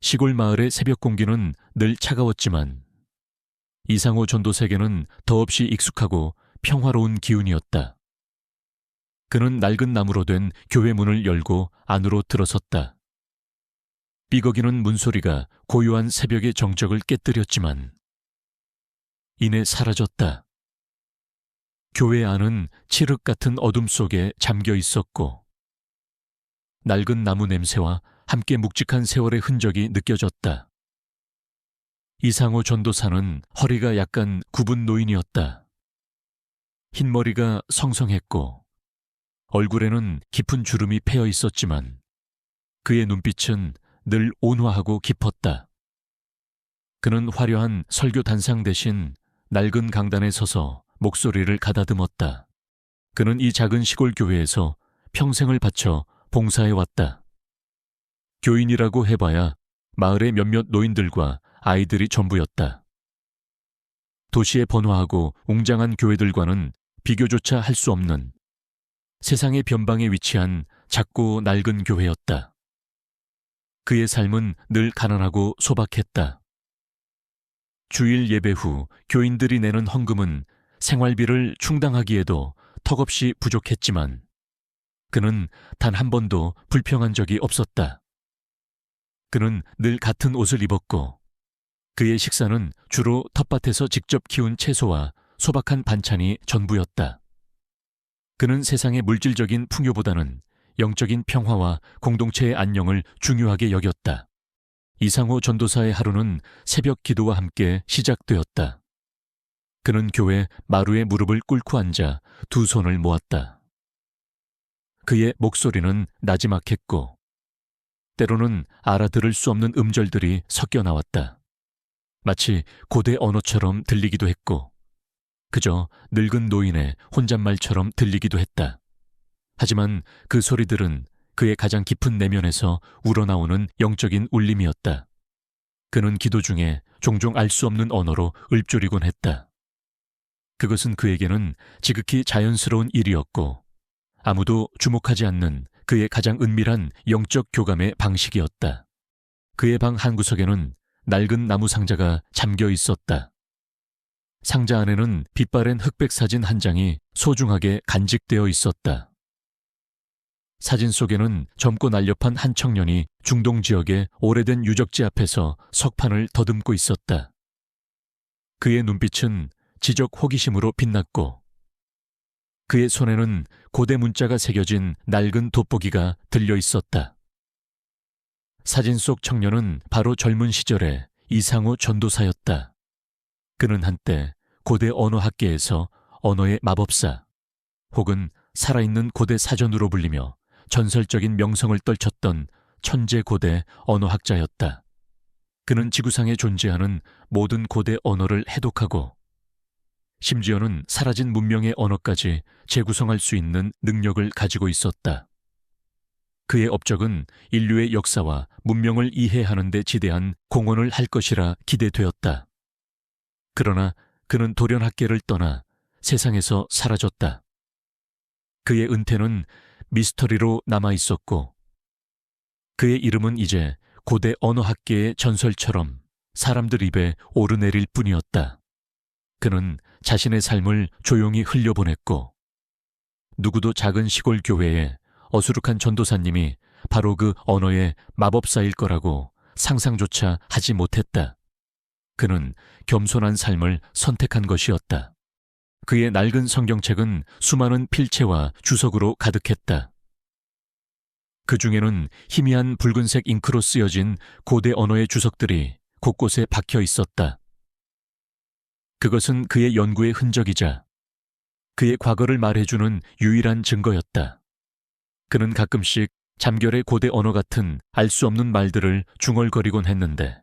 시골 마을의 새벽 공기는 늘 차가웠지만 이상호 전도사에게는 더없이 익숙하고 평화로운 기운이었다. 그는 낡은 나무로 된 교회 문을 열고 안으로 들어섰다. 삐걱이는 문소리가 고요한 새벽의 정적을 깨뜨렸지만 이내 사라졌다. 교회 안은 칠흑 같은 어둠 속에 잠겨 있었고 낡은 나무 냄새와 함께 묵직한 세월의 흔적이 느껴졌다. 이상호 전도사는 허리가 약간 굽은 노인이었다. 흰머리가 성성했고 얼굴에는 깊은 주름이 패여 있었지만 그의 눈빛은 늘 온화하고 깊었다. 그는 화려한 설교 단상 대신 낡은 강단에 서서 목소리를 가다듬었다. 그는 이 작은 시골 교회에서 평생을 바쳐 봉사해왔다. 교인이라고 해봐야 마을의 몇몇 노인들과 아이들이 전부였다. 도시의 번화하고 웅장한 교회들과는 비교조차 할 수 없는 세상의 변방에 위치한 작고 낡은 교회였다. 그의 삶은 늘 가난하고 소박했다. 주일 예배 후 교인들이 내는 헌금은 생활비를 충당하기에도 턱없이 부족했지만 그는 단 한 번도 불평한 적이 없었다. 그는 늘 같은 옷을 입었고 그의 식사는 주로 텃밭에서 직접 키운 채소와 소박한 반찬이 전부였다. 그는 세상의 물질적인 풍요보다는 영적인 평화와 공동체의 안녕을 중요하게 여겼다. 이상호 전도사의 하루는 새벽 기도와 함께 시작되었다. 그는 교회 마루에 무릎을 꿇고 앉아 두 손을 모았다. 그의 목소리는 나지막했고 때로는 알아들을 수 없는 음절들이 섞여 나왔다. 마치 고대 언어처럼 들리기도 했고 그저 늙은 노인의 혼잣말처럼 들리기도 했다. 하지만 그 소리들은 그의 가장 깊은 내면에서 우러나오는 영적인 울림이었다. 그는 기도 중에 종종 알 수 없는 언어로 읊조리곤 했다. 그것은 그에게는 지극히 자연스러운 일이었고 아무도 주목하지 않는 그의 가장 은밀한 영적 교감의 방식이었다. 그의 방 한구석에는 낡은 나무 상자가 잠겨 있었다. 상자 안에는 빛바랜 흑백 사진 한 장이 소중하게 간직되어 있었다. 사진 속에는 젊고 날렵한 한 청년이 중동 지역의 오래된 유적지 앞에서 석판을 더듬고 있었다. 그의 눈빛은 지적 호기심으로 빛났고 그의 손에는 고대 문자가 새겨진 낡은 돋보기가 들려 있었다. 사진 속 청년은 바로 젊은 시절의 이상호 전도사였다. 그는 한때 고대 언어학계에서 언어의 마법사 혹은 살아있는 고대 사전으로 불리며 전설적인 명성을 떨쳤던 천재 고대 언어학자였다. 그는 지구상에 존재하는 모든 고대 언어를 해독하고 심지어는 사라진 문명의 언어까지 재구성할 수 있는 능력을 가지고 있었다. 그의 업적은 인류의 역사와 문명을 이해하는 데 지대한 공헌을 할 것이라 기대되었다. 그러나 그는 돌연학계를 떠나 세상에서 사라졌다. 그의 은퇴는 미스터리로 남아있었고 그의 이름은 이제 고대 언어학계의 전설처럼 사람들 입에 오르내릴 뿐이었다. 그는 자신의 삶을 조용히 흘려보냈고 누구도 작은 시골 교회에 어수룩한 전도사님이 바로 그 언어의 마법사일 거라고 상상조차 하지 못했다. 그는 겸손한 삶을 선택한 것이었다. 그의 낡은 성경책은 수많은 필체와 주석으로 가득했다. 그 중에는 희미한 붉은색 잉크로 쓰여진 고대 언어의 주석들이 곳곳에 박혀 있었다. 그것은 그의 연구의 흔적이자 그의 과거를 말해주는 유일한 증거였다. 그는 가끔씩 잠결의 고대 언어 같은 알 수 없는 말들을 중얼거리곤 했는데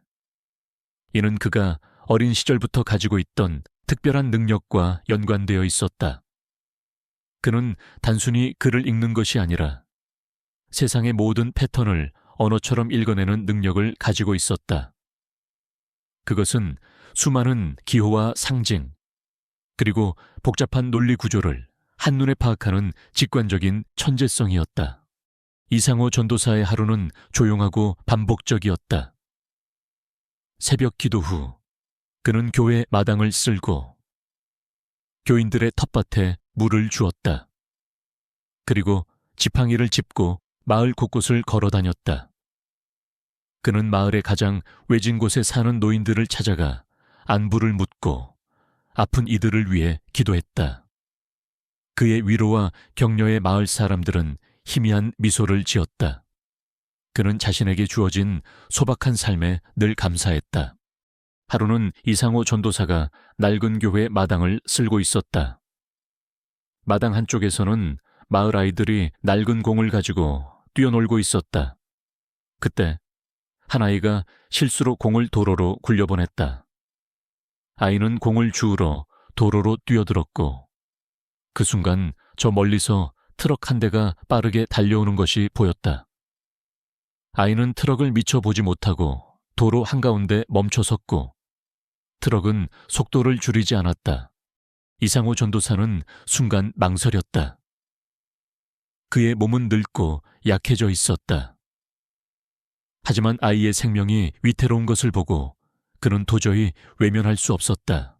이는 그가 어린 시절부터 가지고 있던 특별한 능력과 연관되어 있었다. 그는 단순히 글을 읽는 것이 아니라 세상의 모든 패턴을 언어처럼 읽어내는 능력을 가지고 있었다. 그것은 수많은 기호와 상징, 그리고 복잡한 논리 구조를 한눈에 파악하는 직관적인 천재성이었다. 이상호 전도사의 하루는 조용하고 반복적이었다. 새벽 기도 후 그는 교회 마당을 쓸고 교인들의 텃밭에 물을 주었다. 그리고 지팡이를 짚고 마을 곳곳을 걸어 다녔다. 그는 마을의 가장 외진 곳에 사는 노인들을 찾아가 안부를 묻고 아픈 이들을 위해 기도했다. 그의 위로와 격려에 마을 사람들은 희미한 미소를 지었다. 그는 자신에게 주어진 소박한 삶에 늘 감사했다. 하루는 이상호 전도사가 낡은 교회 마당을 쓸고 있었다. 마당 한쪽에서는 마을 아이들이 낡은 공을 가지고 뛰어놀고 있었다. 그때 한 아이가 실수로 공을 도로로 굴려보냈다. 아이는 공을 주우러 도로로 뛰어들었고 그 순간 저 멀리서 트럭 한 대가 빠르게 달려오는 것이 보였다. 아이는 트럭을 미처 보지 못하고 도로 한가운데 멈춰 섰고 트럭은 속도를 줄이지 않았다. 이상호 전도사는 순간 망설였다. 그의 몸은 늙고 약해져 있었다. 하지만 아이의 생명이 위태로운 것을 보고 그는 도저히 외면할 수 없었다.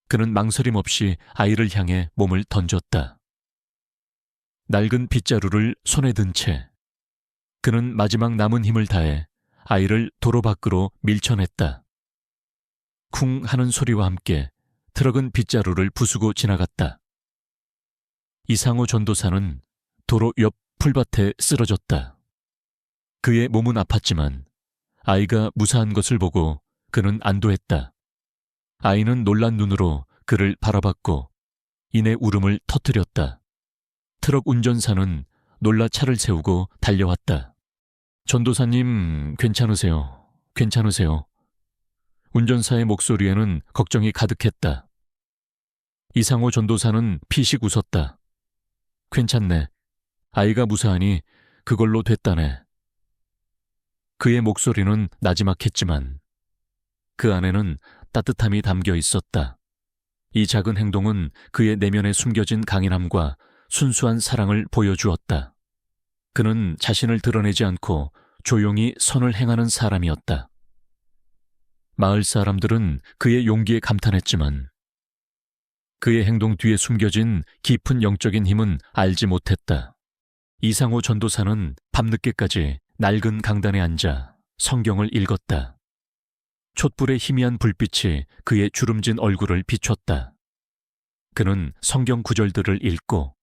그는 망설임 없이 아이를 향해 몸을 던졌다. 낡은 빗자루를 손에 든 채 그는 마지막 남은 힘을 다해 아이를 도로 밖으로 밀쳐냈다. 쿵 하는 소리와 함께 트럭은 빗자루를 부수고 지나갔다. 이상호 전도사는 도로 옆 풀밭에 쓰러졌다. 그의 몸은 아팠지만 아이가 무사한 것을 보고 그는 안도했다. 아이는 놀란 눈으로 그를 바라봤고 이내 울음을 터뜨렸다. 트럭 운전사는 놀라 차를 세우고 달려왔다. 전도사님, 괜찮으세요? 괜찮으세요? 운전사의 목소리에는 걱정이 가득했다. 이상호 전도사는 피식 웃었다. 괜찮네. 아이가 무사하니 그걸로 됐다네. 그의 목소리는 나지막했지만 그 안에는 따뜻함이 담겨 있었다. 이 작은 행동은 그의 내면에 숨겨진 강인함과 순수한 사랑을 보여주었다. 그는 자신을 드러내지 않고 조용히 선을 행하는 사람이었다. 마을 사람들은 그의 용기에 감탄했지만 그의 행동 뒤에 숨겨진 깊은 영적인 힘은 알지 못했다. 이상호 전도사는 밤늦게까지 낡은 강단에 앉아 성경을 읽었다. 촛불의 희미한 불빛이 그의 주름진 얼굴을 비췄다. 그는 성경 구절들을 읽고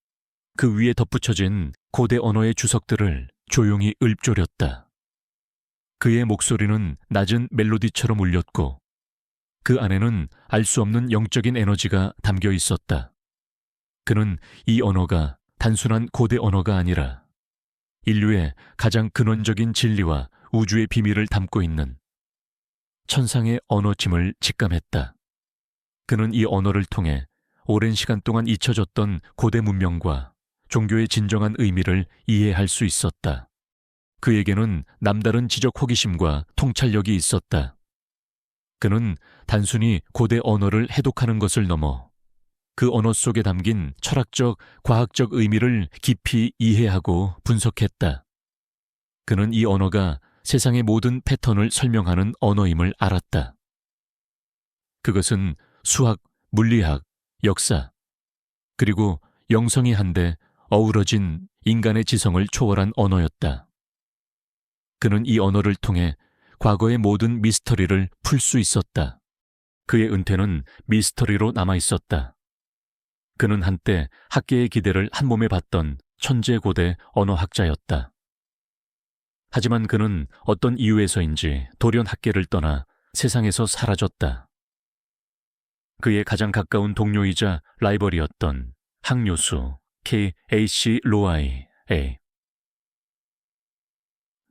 그 위에 덧붙여진 고대 언어의 주석들을 조용히 읊조렸다. 그의 목소리는 낮은 멜로디처럼 울렸고 그 안에는 알 수 없는 영적인 에너지가 담겨 있었다. 그는 이 언어가 단순한 고대 언어가 아니라 인류의 가장 근원적인 진리와 우주의 비밀을 담고 있는 천상의 언어침을 직감했다. 그는 이 언어를 통해 오랜 시간 동안 잊혀졌던 고대 문명과 종교의 진정한 의미를 이해할 수 있었다. 그에게는 남다른 지적 호기심과 통찰력이 있었다. 그는 단순히 고대 언어를 해독하는 것을 넘어 그 언어 속에 담긴 철학적, 과학적 의미를 깊이 이해하고 분석했다. 그는 이 언어가 세상의 모든 패턴을 설명하는 언어임을 알았다. 그것은 수학, 물리학, 역사, 그리고 영성이 한데 어우러진 인간의 지성을 초월한 언어였다. 그는 이 언어를 통해 과거의 모든 미스터리를 풀 수 있었다. 그의 은퇴는 미스터리로 남아 있었다. 그는 한때 학계의 기대를 한 몸에 받던 천재 고대 언어학자였다. 하지만 그는 어떤 이유에서인지 돌연 학계를 떠나 세상에서 사라졌다. 그의 가장 가까운 동료이자 라이벌이었던 학요수 K.A.C. 로아이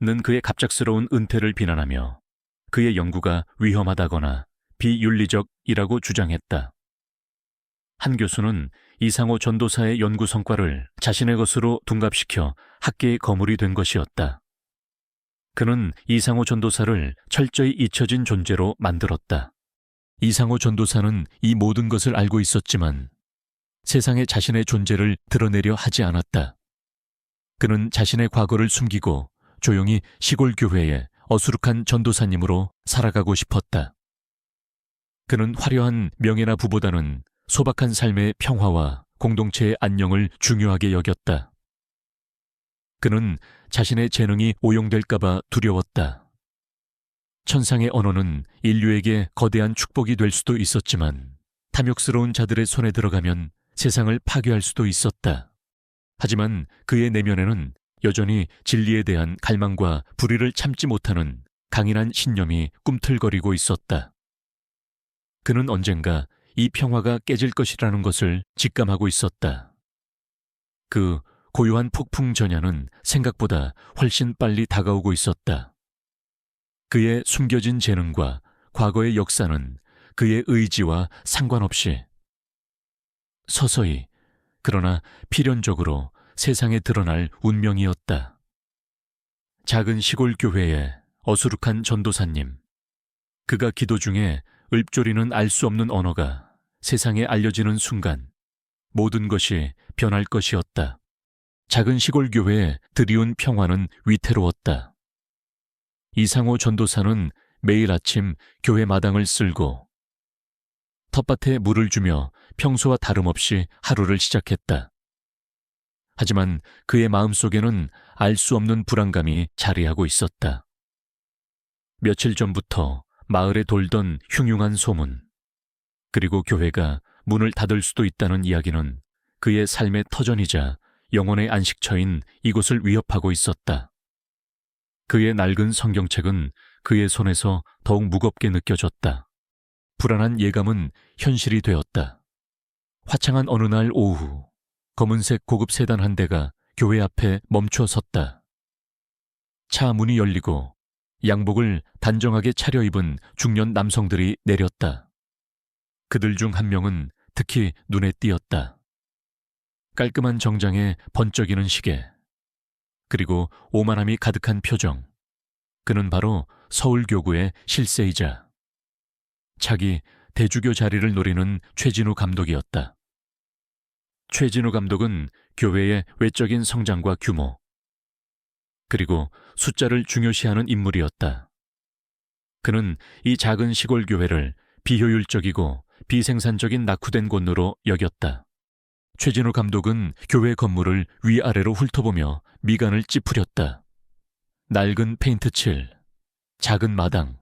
는 그의 갑작스러운 은퇴를 비난하며 그의 연구가 위험하다거나 비윤리적이라고 주장했다. 한 교수는 이상호 전도사의 연구 성과를 자신의 것으로 둔갑시켜 학계의 거물이 된 것이었다. 그는 이상호 전도사를 철저히 잊혀진 존재로 만들었다. 이상호 전도사는 이 모든 것을 알고 있었지만 세상에 자신의 존재를 드러내려 하지 않았다. 그는 자신의 과거를 숨기고 조용히 시골 교회에 어수룩한 전도사님으로 살아가고 싶었다. 그는 화려한 명예나 부보다는 소박한 삶의 평화와 공동체의 안녕을 중요하게 여겼다. 그는 자신의 재능이 오용될까봐 두려웠다. 천상의 언어는 인류에게 거대한 축복이 될 수도 있었지만 탐욕스러운 자들의 손에 들어가면 세상을 파괴할 수도 있었다. 하지만 그의 내면에는 여전히 진리에 대한 갈망과 불의를 참지 못하는 강인한 신념이 꿈틀거리고 있었다. 그는 언젠가 이 평화가 깨질 것이라는 것을 직감하고 있었다. 그 고요한 폭풍 전야는 생각보다 훨씬 빨리 다가오고 있었다. 그의 숨겨진 재능과 과거의 역사는 그의 의지와 상관없이 서서히 그러나 필연적으로 세상에 드러날 운명이었다. 작은 시골 교회의 어수룩한 전도사님. 그가 기도 중에 읊조리는 알 수 없는 언어가 세상에 알려지는 순간 모든 것이 변할 것이었다. 작은 시골 교회의 드리운 평화는 위태로웠다. 이상호 전도사는 매일 아침 교회 마당을 쓸고 텃밭에 물을 주며 평소와 다름없이 하루를 시작했다. 하지만 그의 마음속에는 알 수 없는 불안감이 자리하고 있었다. 며칠 전부터 마을에 돌던 흉흉한 소문, 그리고 교회가 문을 닫을 수도 있다는 이야기는 그의 삶의 터전이자 영혼의 안식처인 이곳을 위협하고 있었다. 그의 낡은 성경책은 그의 손에서 더욱 무겁게 느껴졌다. 불안한 예감은 현실이 되었다. 화창한 어느 날 오후, 검은색 고급 세단 한 대가 교회 앞에 멈춰 섰다. 차 문이 열리고 양복을 단정하게 차려입은 중년 남성들이 내렸다. 그들 중 한 명은 특히 눈에 띄었다. 깔끔한 정장에 번쩍이는 시계, 그리고 오만함이 가득한 표정. 그는 바로 서울교구의 실세이자 차기 대주교 자리를 노리는 최진우 감독이었다. 최진우 감독은 교회의 외적인 성장과 규모, 그리고 숫자를 중요시하는 인물이었다. 그는 이 작은 시골 교회를 비효율적이고 비생산적인 낙후된 곳으로 여겼다. 최진우 감독은 교회 건물을 위아래로 훑어보며 미간을 찌푸렸다. 낡은 페인트 칠, 작은 마당,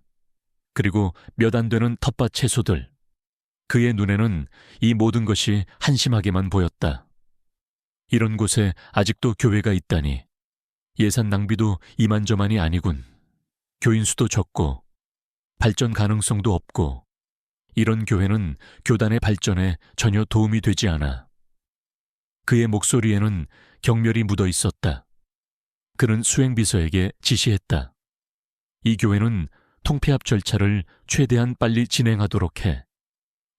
그리고 몇 안 되는 텃밭 채소들. 그의 눈에는 이 모든 것이 한심하게만 보였다. 이런 곳에 아직도 교회가 있다니. 예산 낭비도 이만저만이 아니군. 교인 수도 적고 발전 가능성도 없고 이런 교회는 교단의 발전에 전혀 도움이 되지 않아. 그의 목소리에는 경멸이 묻어 있었다. 그는 수행비서에게 지시했다. 이 교회는 통폐합 절차를 최대한 빨리 진행하도록 해.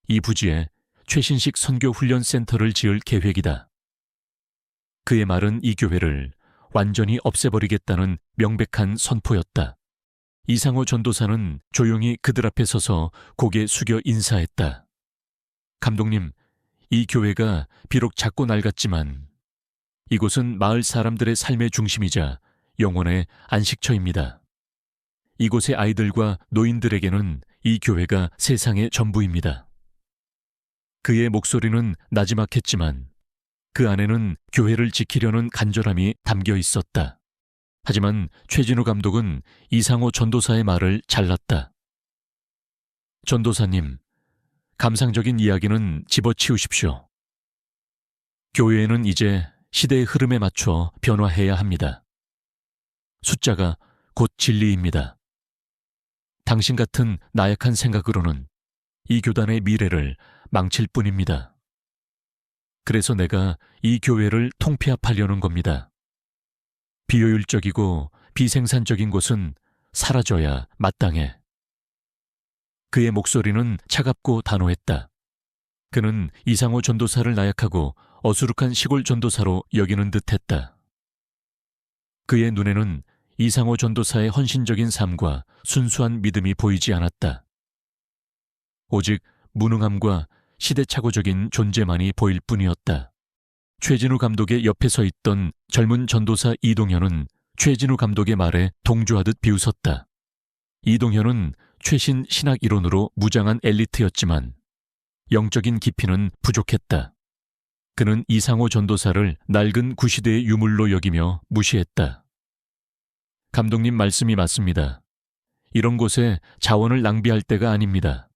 이 부지에 최신식 선교훈련센터를 지을 계획이다. 그의 말은 이 교회를 완전히 없애버리겠다는 명백한 선포였다. 이상호 전도사는 조용히 그들 앞에 서서 고개 숙여 인사했다. 감독님, 이 교회가 비록 작고 낡았지만 이곳은 마을 사람들의 삶의 중심이자 영혼의 안식처입니다. 이곳의 아이들과 노인들에게는 이 교회가 세상의 전부입니다. 그의 목소리는 나지막했지만 그 안에는 교회를 지키려는 간절함이 담겨 있었다. 하지만 최진우 감독은 이상호 전도사의 말을 잘랐다. 전도사님, 감상적인 이야기는 집어치우십시오. 교회는 이제 시대의 흐름에 맞춰 변화해야 합니다. 숫자가 곧 진리입니다. 당신 같은 나약한 생각으로는 이 교단의 미래를 망칠 뿐입니다. 그래서 내가 이 교회를 통폐합하려는 겁니다. 비효율적이고 비생산적인 곳은 사라져야 마땅해. 그의 목소리는 차갑고 단호했다. 그는 이상호 전도사를 나약하고 어수룩한 시골 전도사로 여기는 듯했다. 그의 눈에는 이상호 전도사의 헌신적인 삶과 순수한 믿음이 보이지 않았다. 오직 무능함과 시대착오적인 존재만이 보일 뿐이었다. 최진우 감독의 옆에 서 있던 젊은 전도사 이동현은 최진우 감독의 말에 동조하듯 비웃었다. 이동현은 최신 신학 이론으로 무장한 엘리트였지만 영적인 깊이는 부족했다. 그는 이상호 전도사를 낡은 구시대의 유물로 여기며 무시했다. 감독님 말씀이 맞습니다. 이런 곳에 자원을 낭비할 때가 아닙니다.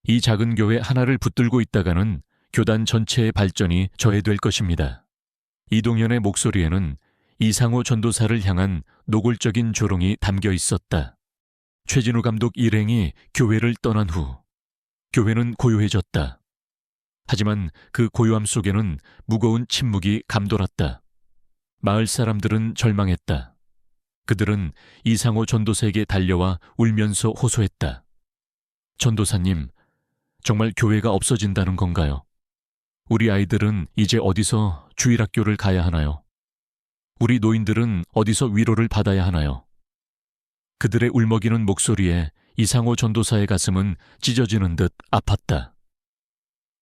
이 작은 교회 하나를 붙들고 있다가는 교단 전체의 발전이 저해될 것입니다. 이동현의 목소리에는 이상호 전도사를 향한 노골적인 조롱이 담겨 있었다. 최진우 감독 일행이 교회를 떠난 후 교회는 고요해졌다. 하지만 그 고요함 속에는 무거운 침묵이 감돌았다. 마을 사람들은 절망했다. 그들은 이상호 전도사에게 달려와 울면서 호소했다. 전도사님, 정말 교회가 없어진다는 건가요? 우리 아이들은 이제 어디서 주일학교를 가야 하나요? 우리 노인들은 어디서 위로를 받아야 하나요? 그들의 울먹이는 목소리에 이상호 전도사의 가슴은 찢어지는 듯 아팠다.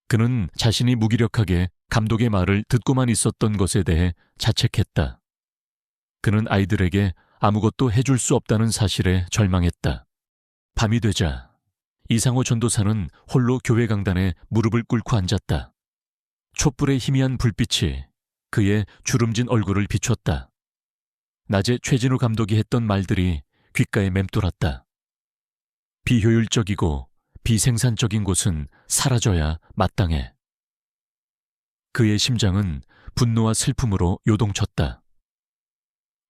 그는 자신이 무기력하게 감독의 말을 듣고만 있었던 것에 대해 자책했다. 그는 아이들에게 아무것도 해줄 수 없다는 사실에 절망했다. 밤이 되자 이상호 전도사는 홀로 교회 강단에 무릎을 꿇고 앉았다. 촛불의 희미한 불빛이 그의 주름진 얼굴을 비췄다. 낮에 최진우 감독이 했던 말들이 귓가에 맴돌았다. 비효율적이고 비생산적인 곳은 사라져야 마땅해. 그의 심장은 분노와 슬픔으로 요동쳤다.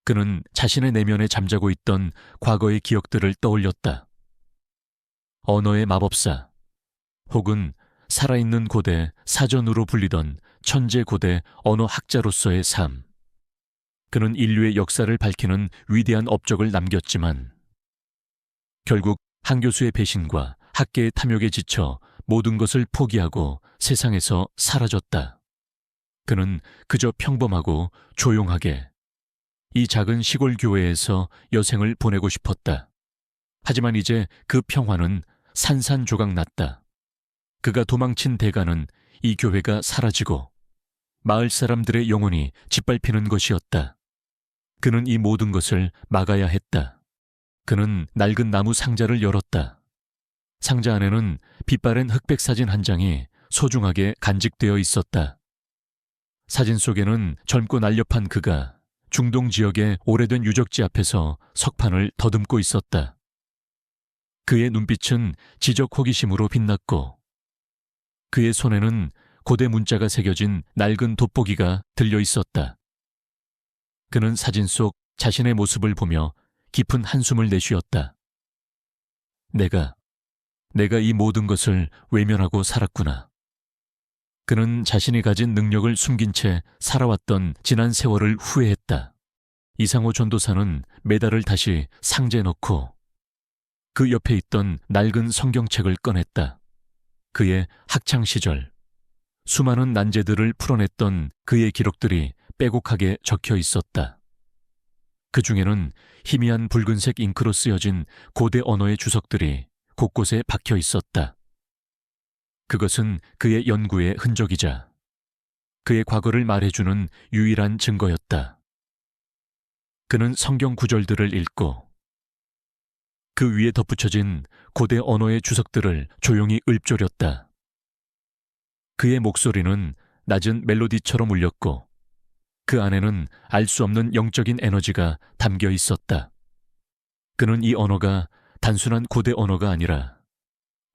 그는 자신의 내면에 잠자고 있던 과거의 기억들을 떠올렸다. 언어의 마법사, 혹은 살아있는 고대 사전으로 불리던 천재 고대 언어학자로서의 삶. 그는 인류의 역사를 밝히는 위대한 업적을 남겼지만 결국 한 교수의 배신과 학계의 탐욕에 지쳐 모든 것을 포기하고 세상에서 사라졌다. 그는 그저 평범하고 조용하게 이 작은 시골 교회에서 여생을 보내고 싶었다. 하지만 이제 그 평화는 산산조각 났다. 그가 도망친 대가는 이 교회가 사라지고 마을 사람들의 영혼이 짓밟히는 것이었다. 그는 이 모든 것을 막아야 했다. 그는 낡은 나무 상자를 열었다. 상자 안에는 빛바랜 흑백 사진 한 장이 소중하게 간직되어 있었다. 사진 속에는 젊고 날렵한 그가 중동 지역의 오래된 유적지 앞에서 석판을 더듬고 있었다. 그의 눈빛은 지적 호기심으로 빛났고 그의 손에는 고대 문자가 새겨진 낡은 돋보기가 들려 있었다. 그는 사진 속 자신의 모습을 보며 깊은 한숨을 내쉬었다. 내가 이 모든 것을 외면하고 살았구나. 그는 자신이 가진 능력을 숨긴 채 살아왔던 지난 세월을 후회했다. 이상호 전도사는 메달을 다시 상자에 넣고 그 옆에 있던 낡은 성경책을 꺼냈다. 그의 학창시절, 수많은 난제들을 풀어냈던 그의 기록들이 빼곡하게 적혀 있었다. 그 중에는 희미한 붉은색 잉크로 쓰여진 고대 언어의 주석들이 곳곳에 박혀 있었다. 그것은 그의 연구의 흔적이자 그의 과거를 말해주는 유일한 증거였다. 그는 성경 구절들을 읽고 그 위에 덧붙여진 고대 언어의 주석들을 조용히 읊조렸다. 그의 목소리는 낮은 멜로디처럼 울렸고 그 안에는 알 수 없는 영적인 에너지가 담겨 있었다. 그는 이 언어가 단순한 고대 언어가 아니라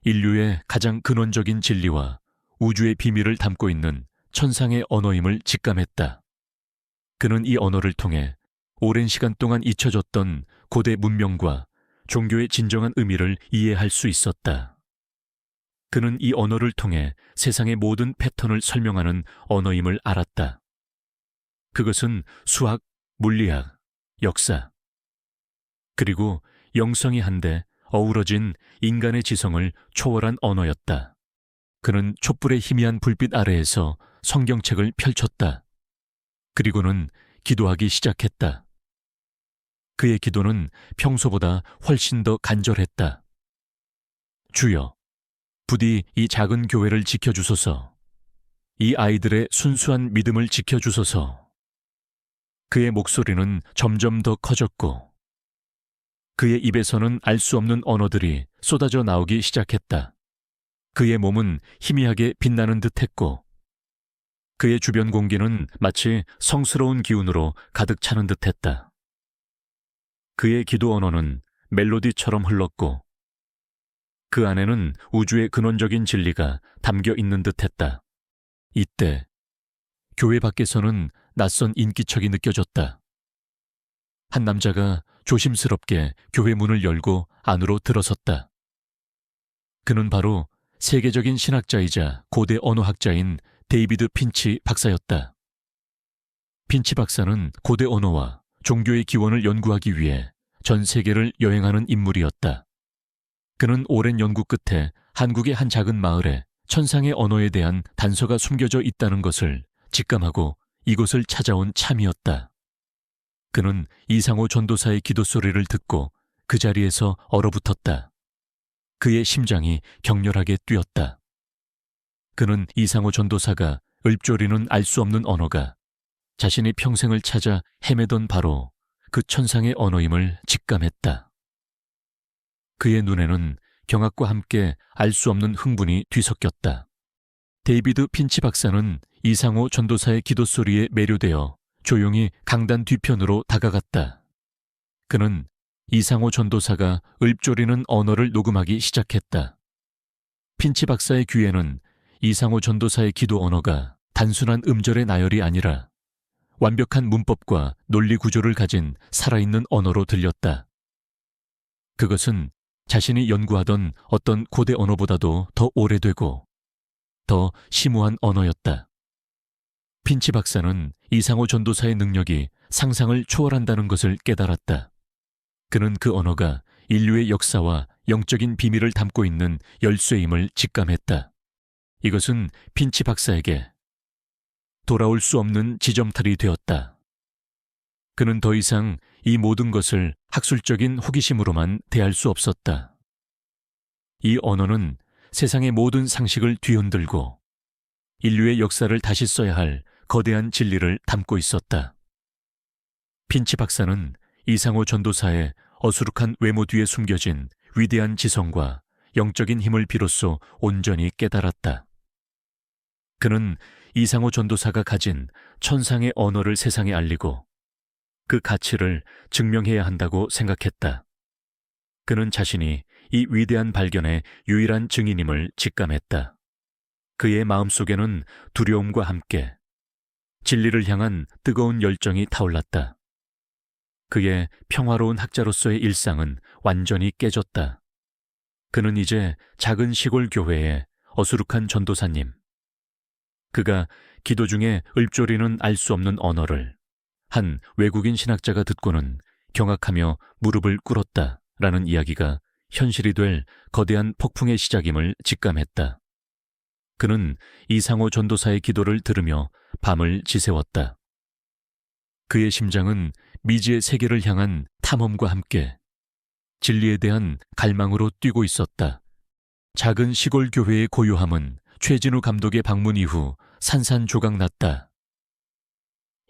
인류의 가장 근원적인 진리와 우주의 비밀을 담고 있는 천상의 언어임을 직감했다. 그는 이 언어를 통해 오랜 시간 동안 잊혀졌던 고대 문명과 종교의 진정한 의미를 이해할 수 있었다. 그는 이 언어를 통해 세상의 모든 패턴을 설명하는 언어임을 알았다. 그것은 수학, 물리학, 역사, 그리고 영성이 한데 어우러진 인간의 지성을 초월한 언어였다. 그는 촛불의 희미한 불빛 아래에서 성경책을 펼쳤다. 그리고는 기도하기 시작했다. 그의 기도는 평소보다 훨씬 더 간절했다. 주여, 부디 이 작은 교회를 지켜주소서. 이 아이들의 순수한 믿음을 지켜주소서. 그의 목소리는 점점 더 커졌고 그의 입에서는 알 수 없는 언어들이 쏟아져 나오기 시작했다. 그의 몸은 희미하게 빛나는 듯했고 그의 주변 공기는 마치 성스러운 기운으로 가득 차는 듯했다. 그의 기도 언어는 멜로디처럼 흘렀고 그 안에는 우주의 근원적인 진리가 담겨 있는 듯했다. 이때 교회 밖에서는 낯선 인기척이 느껴졌다. 한 남자가 조심스럽게 교회 문을 열고 안으로 들어섰다. 그는 바로 세계적인 신학자이자 고대 언어학자인 데이비드 핀치 박사였다. 핀치 박사는 고대 언어와 종교의 기원을 연구하기 위해 전 세계를 여행하는 인물이었다. 그는 오랜 연구 끝에 한국의 한 작은 마을에 천상의 언어에 대한 단서가 숨겨져 있다는 것을 직감하고 이곳을 찾아온 참이었다. 그는 이상호 전도사의 기도 소리를 듣고 그 자리에서 얼어붙었다. 그의 심장이 격렬하게 뛰었다. 그는 이상호 전도사가 읊조리는 알 수 없는 언어가 자신이 평생을 찾아 헤매던 바로 그 천상의 언어임을 직감했다. 그의 눈에는 경악과 함께 알 수 없는 흥분이 뒤섞였다. 데이비드 핀치 박사는 이상호 전도사의 기도 소리에 매료되어 조용히 강단 뒤편으로 다가갔다. 그는 이상호 전도사가 읊조리는 언어를 녹음하기 시작했다. 핀치 박사의 귀에는 이상호 전도사의 기도 언어가 단순한 음절의 나열이 아니라 완벽한 문법과 논리 구조를 가진 살아있는 언어로 들렸다. 그것은 자신이 연구하던 어떤 고대 언어보다도 더 오래되고 더 심오한 언어였다. 핀치 박사는 이상호 전도사의 능력이 상상을 초월한다는 것을 깨달았다. 그는 그 언어가 인류의 역사와 영적인 비밀을 담고 있는 열쇠임을 직감했다. 이것은 핀치 박사에게 돌아올 수 없는 지점탈이 되었다. 그는 더 이상 이 모든 것을 학술적인 호기심으로만 대할 수 없었다. 이 언어는 세상의 모든 상식을 뒤흔들고 인류의 역사를 다시 써야 할 거대한 진리를 담고 있었다. 핀치 박사는 이상호 전도사의 어수룩한 외모 뒤에 숨겨진 위대한 지성과 영적인 힘을 비로소 온전히 깨달았다. 그는 이상호 전도사가 가진 천상의 언어를 세상에 알리고 그 가치를 증명해야 한다고 생각했다. 그는 자신이 이 위대한 발견의 유일한 증인임을 직감했다. 그의 마음속에는 두려움과 함께 진리를 향한 뜨거운 열정이 타올랐다. 그의 평화로운 학자로서의 일상은 완전히 깨졌다. 그는 이제 작은 시골 교회의 어수룩한 전도사님. 그가 기도 중에 읊조리는 알 수 없는 언어를 한 외국인 신학자가 듣고는 경악하며 무릎을 꿇었다라는 이야기가 현실이 될 거대한 폭풍의 시작임을 직감했다. 그는 이상호 전도사의 기도를 들으며 밤을 지새웠다. 그의 심장은 미지의 세계를 향한 탐험과 함께 진리에 대한 갈망으로 뛰고 있었다. 작은 시골 교회의 고요함은 최진우 감독의 방문 이후 산산조각 났다.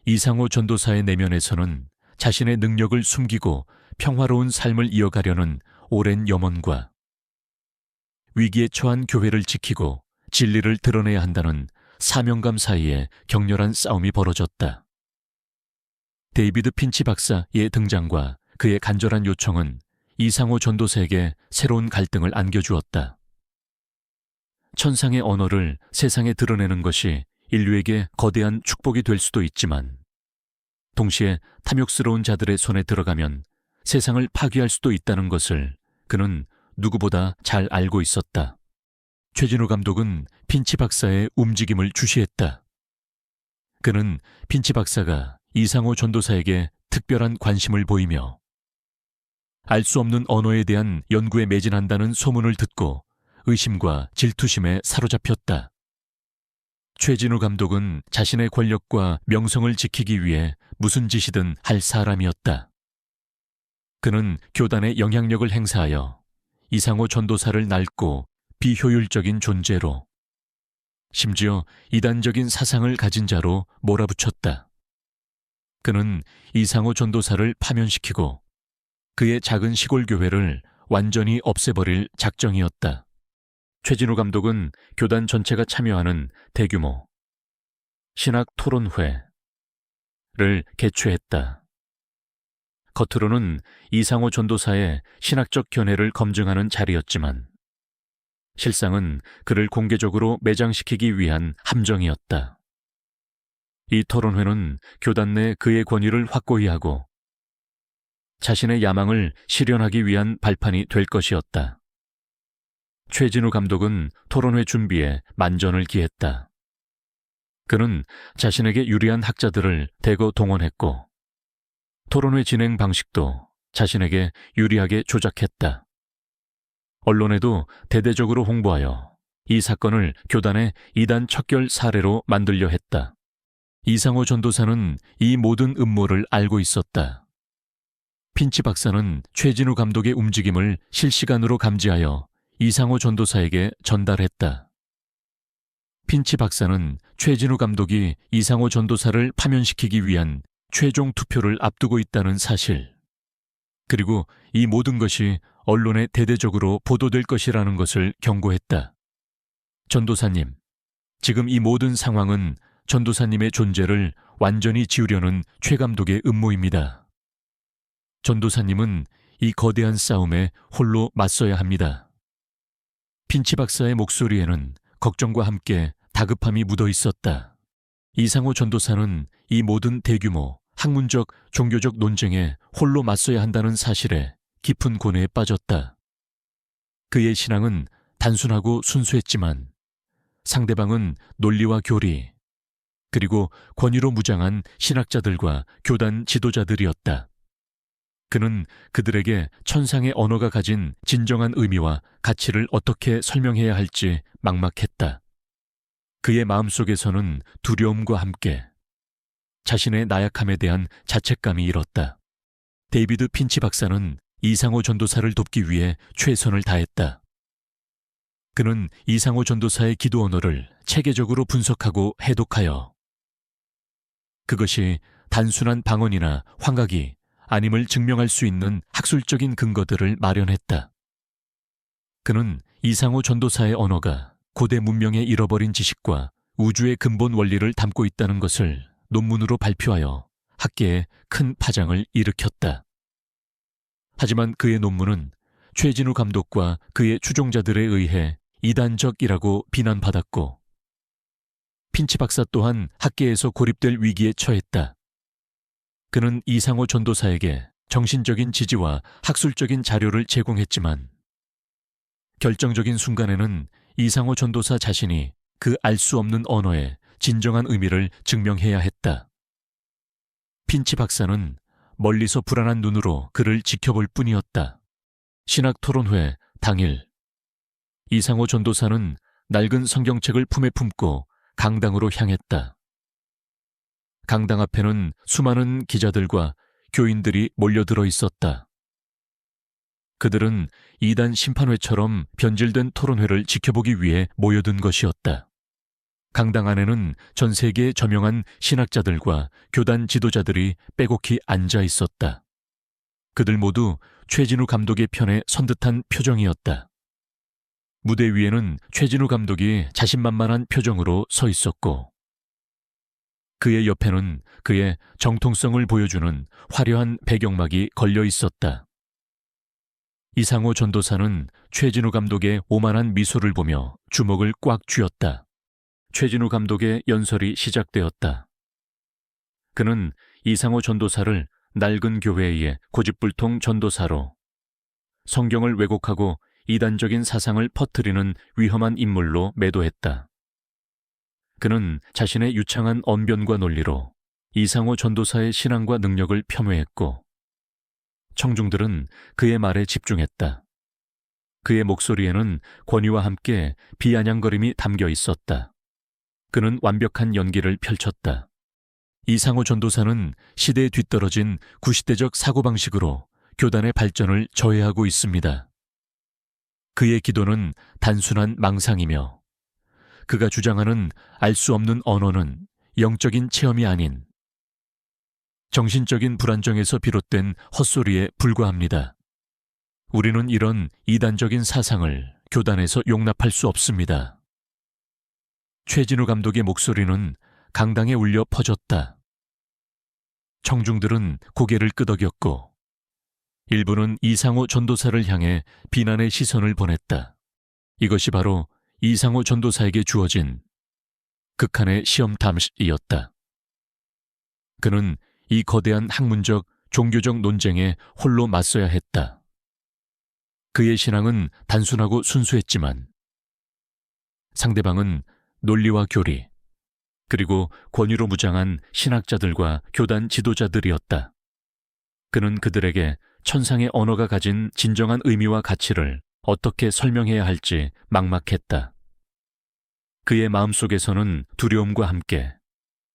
이상호 전도사의 내면에서는 자신의 능력을 숨기고 평화로운 삶을 이어가려는 오랜 염원과 위기에 처한 교회를 지키고 진리를 드러내야 한다는 사명감 사이에 격렬한 싸움이 벌어졌다. 데이비드 핀치 박사의 등장과 그의 간절한 요청은 이상호 전도사에게 새로운 갈등을 안겨주었다. 천상의 언어를 세상에 드러내는 것이 인류에게 거대한 축복이 될 수도 있지만 동시에 탐욕스러운 자들의 손에 들어가면 세상을 파괴할 수도 있다는 것을 그는 누구보다 잘 알고 있었다. 최진우 감독은 핀치 박사의 움직임을 주시했다. 그는 핀치 박사가 이상호 전도사에게 특별한 관심을 보이며 알 수 없는 언어에 대한 연구에 매진한다는 소문을 듣고 의심과 질투심에 사로잡혔다. 최진우 감독은 자신의 권력과 명성을 지키기 위해 무슨 짓이든 할 사람이었다. 그는 교단의 영향력을 행사하여 이상호 전도사를 낡고 비효율적인 존재로 심지어 이단적인 사상을 가진 자로 몰아붙였다. 그는 이상호 전도사를 파면시키고 그의 작은 시골 교회를 완전히 없애버릴 작정이었다. 최진우 감독은 교단 전체가 참여하는 대규모 신학 토론회를 개최했다. 겉으로는 이상호 전도사의 신학적 견해를 검증하는 자리였지만 실상은 그를 공개적으로 매장시키기 위한 함정이었다. 이 토론회는 교단 내 그의 권위를 확고히 하고 자신의 야망을 실현하기 위한 발판이 될 것이었다. 최진우 감독은 토론회 준비에 만전을 기했다. 그는 자신에게 유리한 학자들을 대거 동원했고 토론회 진행 방식도 자신에게 유리하게 조작했다. 언론에도 대대적으로 홍보하여 이 사건을 교단의 이단 척결 사례로 만들려 했다. 이상호 전도사는 이 모든 음모를 알고 있었다. 핀치 박사는 최진우 감독의 움직임을 실시간으로 감지하여 이상호 전도사에게 전달했다. 핀치 박사는 최진우 감독이 이상호 전도사를 파면시키기 위한 최종 투표를 앞두고 있다는 사실, 그리고 이 모든 것이 언론에 대대적으로 보도될 것이라는 것을 경고했다. 전도사님, 지금 이 모든 상황은 전도사님의 존재를 완전히 지우려는 최 감독의 음모입니다. 전도사님은 이 거대한 싸움에 홀로 맞서야 합니다. 핀치 박사의 목소리에는 걱정과 함께 다급함이 묻어 있었다. 이상호 전도사는 이 모든 대규모 학문적, 종교적 논쟁에 홀로 맞서야 한다는 사실에 깊은 고뇌에 빠졌다. 그의 신앙은 단순하고 순수했지만 상대방은 논리와 교리, 그리고 권위로 무장한 신학자들과 교단 지도자들이었다. 그는 그들에게 천상의 언어가 가진 진정한 의미와 가치를 어떻게 설명해야 할지 막막했다. 그의 마음속에서는 두려움과 함께 자신의 나약함에 대한 자책감이 일었다. 데이비드 핀치 박사는 이상호 전도사를 돕기 위해 최선을 다했다. 그는 이상호 전도사의 기도 언어를 체계적으로 분석하고 해독하여 그것이 단순한 방언이나 환각이 아님을 증명할 수 있는 학술적인 근거들을 마련했다. 그는 이상호 전도사의 언어가 고대 문명의 잃어버린 지식과 우주의 근본 원리를 담고 있다는 것을 논문으로 발표하여 학계에 큰 파장을 일으켰다. 하지만 그의 논문은 최진우 감독과 그의 추종자들에 의해 이단적이라고 비난받았고 핀치 박사 또한 학계에서 고립될 위기에 처했다. 그는 이상호 전도사에게 정신적인 지지와 학술적인 자료를 제공했지만 결정적인 순간에는 이상호 전도사 자신이 그 알 수 없는 언어의 진정한 의미를 증명해야 했다. 핀치 박사는 멀리서 불안한 눈으로 그를 지켜볼 뿐이었다. 신학 토론회 당일, 이상호 전도사는 낡은 성경책을 품에 품고 강당으로 향했다. 강당 앞에는 수많은 기자들과 교인들이 몰려들어 있었다. 그들은 이단 심판회처럼 변질된 토론회를 지켜보기 위해 모여든 것이었다. 강당 안에는 전 세계의 저명한 신학자들과 교단 지도자들이 빼곡히 앉아 있었다. 그들 모두 최진우 감독의 편에 선 듯한 표정이었다. 무대 위에는 최진우 감독이 자신만만한 표정으로 서 있었고 그의 옆에는 그의 정통성을 보여주는 화려한 배경막이 걸려 있었다. 이상호 전도사는 최진우 감독의 오만한 미소를 보며 주먹을 꽉 쥐었다. 최진우 감독의 연설이 시작되었다. 그는 이상호 전도사를 낡은 교회의 고집불통 전도사로 성경을 왜곡하고 이단적인 사상을 퍼뜨리는 위험한 인물로 매도했다. 그는 자신의 유창한 언변과 논리로 이상호 전도사의 신앙과 능력을 폄훼했고 청중들은 그의 말에 집중했다. 그의 목소리에는 권위와 함께 비아냥거림이 담겨 있었다. 그는 완벽한 연기를 펼쳤다. 이상호 전도사는 시대에 뒤떨어진 구시대적 사고방식으로 교단의 발전을 저해하고 있습니다. 그의 기도는 단순한 망상이며 그가 주장하는 알 수 없는 언어는 영적인 체험이 아닌 정신적인 불안정에서 비롯된 헛소리에 불과합니다. 우리는 이런 이단적인 사상을 교단에서 용납할 수 없습니다. 최진우 감독의 목소리는 강당에 울려 퍼졌다. 청중들은 고개를 끄덕였고 일부는 이상호 전도사를 향해 비난의 시선을 보냈다. 이것이 바로 이상호 전도사에게 주어진 극한의 시험 담이었다. 그는 이 거대한 학문적, 종교적 논쟁에 홀로 맞서야 했다. 그의 신앙은 단순하고 순수했지만 상대방은 논리와 교리, 그리고 권위로 무장한 신학자들과 교단 지도자들이었다. 그는 그들에게 천상의 언어가 가진 진정한 의미와 가치를 어떻게 설명해야 할지 막막했다. 그의 마음속에서는 두려움과 함께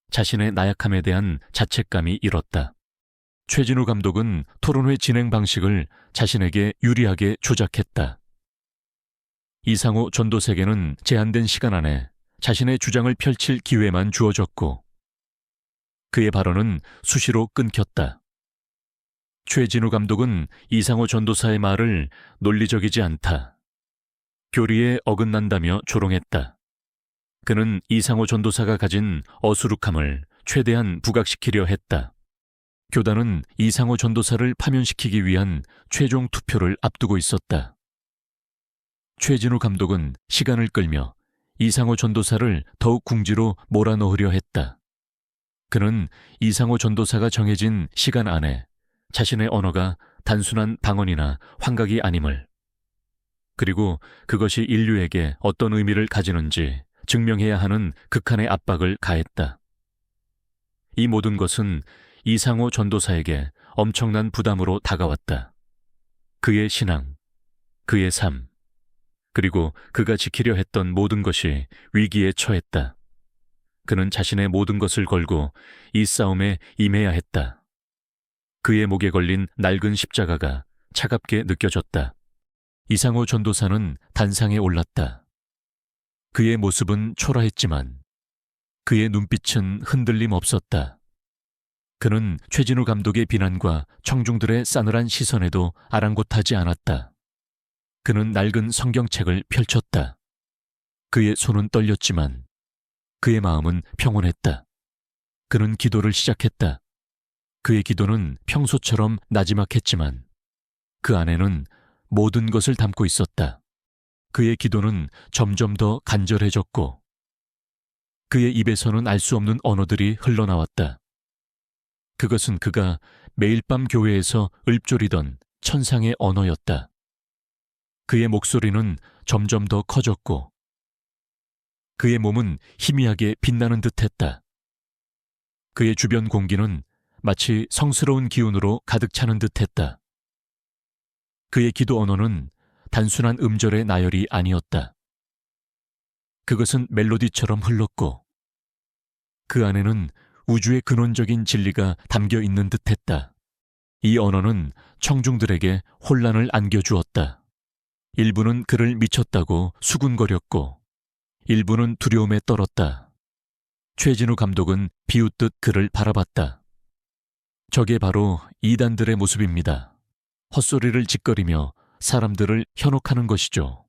자신의 나약함에 대한 자책감이 일었다. 최진우 감독은 토론회 진행 방식을 자신에게 유리하게 조작했다. 이상호 전도사에게는 제한된 시간 안에 자신의 주장을 펼칠 기회만 주어졌고 그의 발언은 수시로 끊겼다. 최진우 감독은 이상호 전도사의 말을 논리적이지 않다, 교리에 어긋난다며 조롱했다. 그는 이상호 전도사가 가진 어수룩함을 최대한 부각시키려 했다. 교단은 이상호 전도사를 파면시키기 위한 최종 투표를 앞두고 있었다. 최진우 감독은 시간을 끌며 이상호 전도사를 더욱 궁지로 몰아넣으려 했다. 그는 이상호 전도사가 정해진 시간 안에 자신의 언어가 단순한 방언이나 환각이 아님을, 그리고 그것이 인류에게 어떤 의미를 가지는지 증명해야 하는 극한의 압박을 가했다. 이 모든 것은 이상호 전도사에게 엄청난 부담으로 다가왔다. 그의 신앙, 그의 삶, 그리고 그가 지키려 했던 모든 것이 위기에 처했다. 그는 자신의 모든 것을 걸고 이 싸움에 임해야 했다. 그의 목에 걸린 낡은 십자가가 차갑게 느껴졌다. 이상호 전도사는 단상에 올랐다. 그의 모습은 초라했지만 그의 눈빛은 흔들림 없었다. 그는 최진우 감독의 비난과 청중들의 싸늘한 시선에도 아랑곳하지 않았다. 그는 낡은 성경책을 펼쳤다. 그의 손은 떨렸지만 그의 마음은 평온했다. 그는 기도를 시작했다. 그의 기도는 평소처럼 나지막했지만 그 안에는 모든 것을 담고 있었다. 그의 기도는 점점 더 간절해졌고 그의 입에서는 알 수 없는 언어들이 흘러나왔다. 그것은 그가 매일 밤 교회에서 읊조리던 천상의 언어였다. 그의 목소리는 점점 더 커졌고 그의 몸은 희미하게 빛나는 듯했다. 그의 주변 공기는 마치 성스러운 기운으로 가득 차는 듯했다. 그의 기도 언어는 단순한 음절의 나열이 아니었다. 그것은 멜로디처럼 흘렀고 그 안에는 우주의 근원적인 진리가 담겨 있는 듯했다. 이 언어는 청중들에게 혼란을 안겨주었다. 일부는 그를 미쳤다고 수군거렸고 일부는 두려움에 떨었다. 최진우 감독은 비웃듯 그를 바라봤다. 저게 바로 이단들의 모습입니다. 헛소리를 짓거리며 사람들을 현혹하는 것이죠.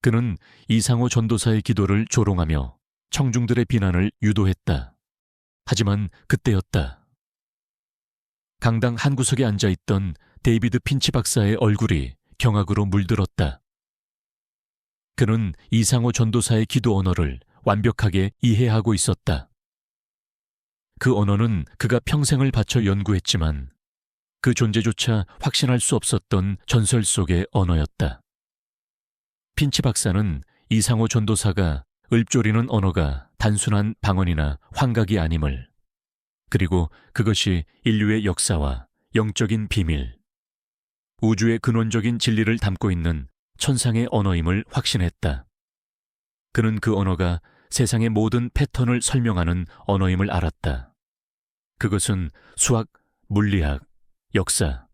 그는 이상호 전도사의 기도를 조롱하며 청중들의 비난을 유도했다. 하지만 그때였다. 강당 한구석에 앉아있던 데이비드 핀치 박사의 얼굴이 경악으로 물들었다. 그는 이상호 전도사의 기도 언어를 완벽하게 이해하고 있었다. 그 언어는 그가 평생을 바쳐 연구했지만 그 존재조차 확신할 수 없었던 전설 속의 언어였다. 핀치 박사는 이상호 전도사가 읊조리는 언어가 단순한 방언이나 환각이 아님을, 그리고 그것이 인류의 역사와 영적인 비밀, 우주의 근원적인 진리를 담고 있는 천상의 언어임을 확신했다. 그는 그 언어가 세상의 모든 패턴을 설명하는 언어임을 알았다. 그것은 수학, 물리학, 역사,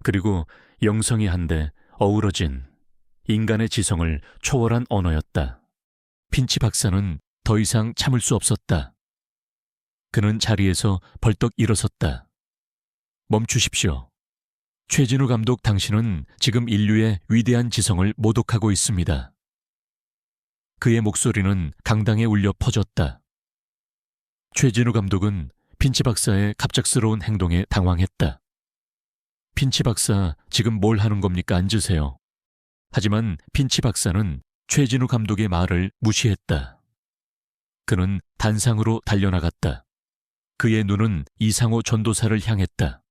그리고 영성이 한데 어우러진 인간의 지성을 초월한 언어였다. 핀치 박사는 더 이상 참을 수 없었다. 그는 자리에서 벌떡 일어섰다. 멈추십시오. 최진우 감독, 당신은 지금 인류의 위대한 지성을 모독하고 있습니다. 그의 목소리는 강당에 울려 퍼졌다. 최진우 감독은 핀치 박사의 갑작스러운 행동에 당황했다. 핀치 박사, 지금 뭘 하는 겁니까? 앉으세요. 하지만 핀치 박사는 최진우 감독의 말을 무시했다. 그는 단상으로 달려나갔다. 그의 눈은 이상호 전도사를 향했다.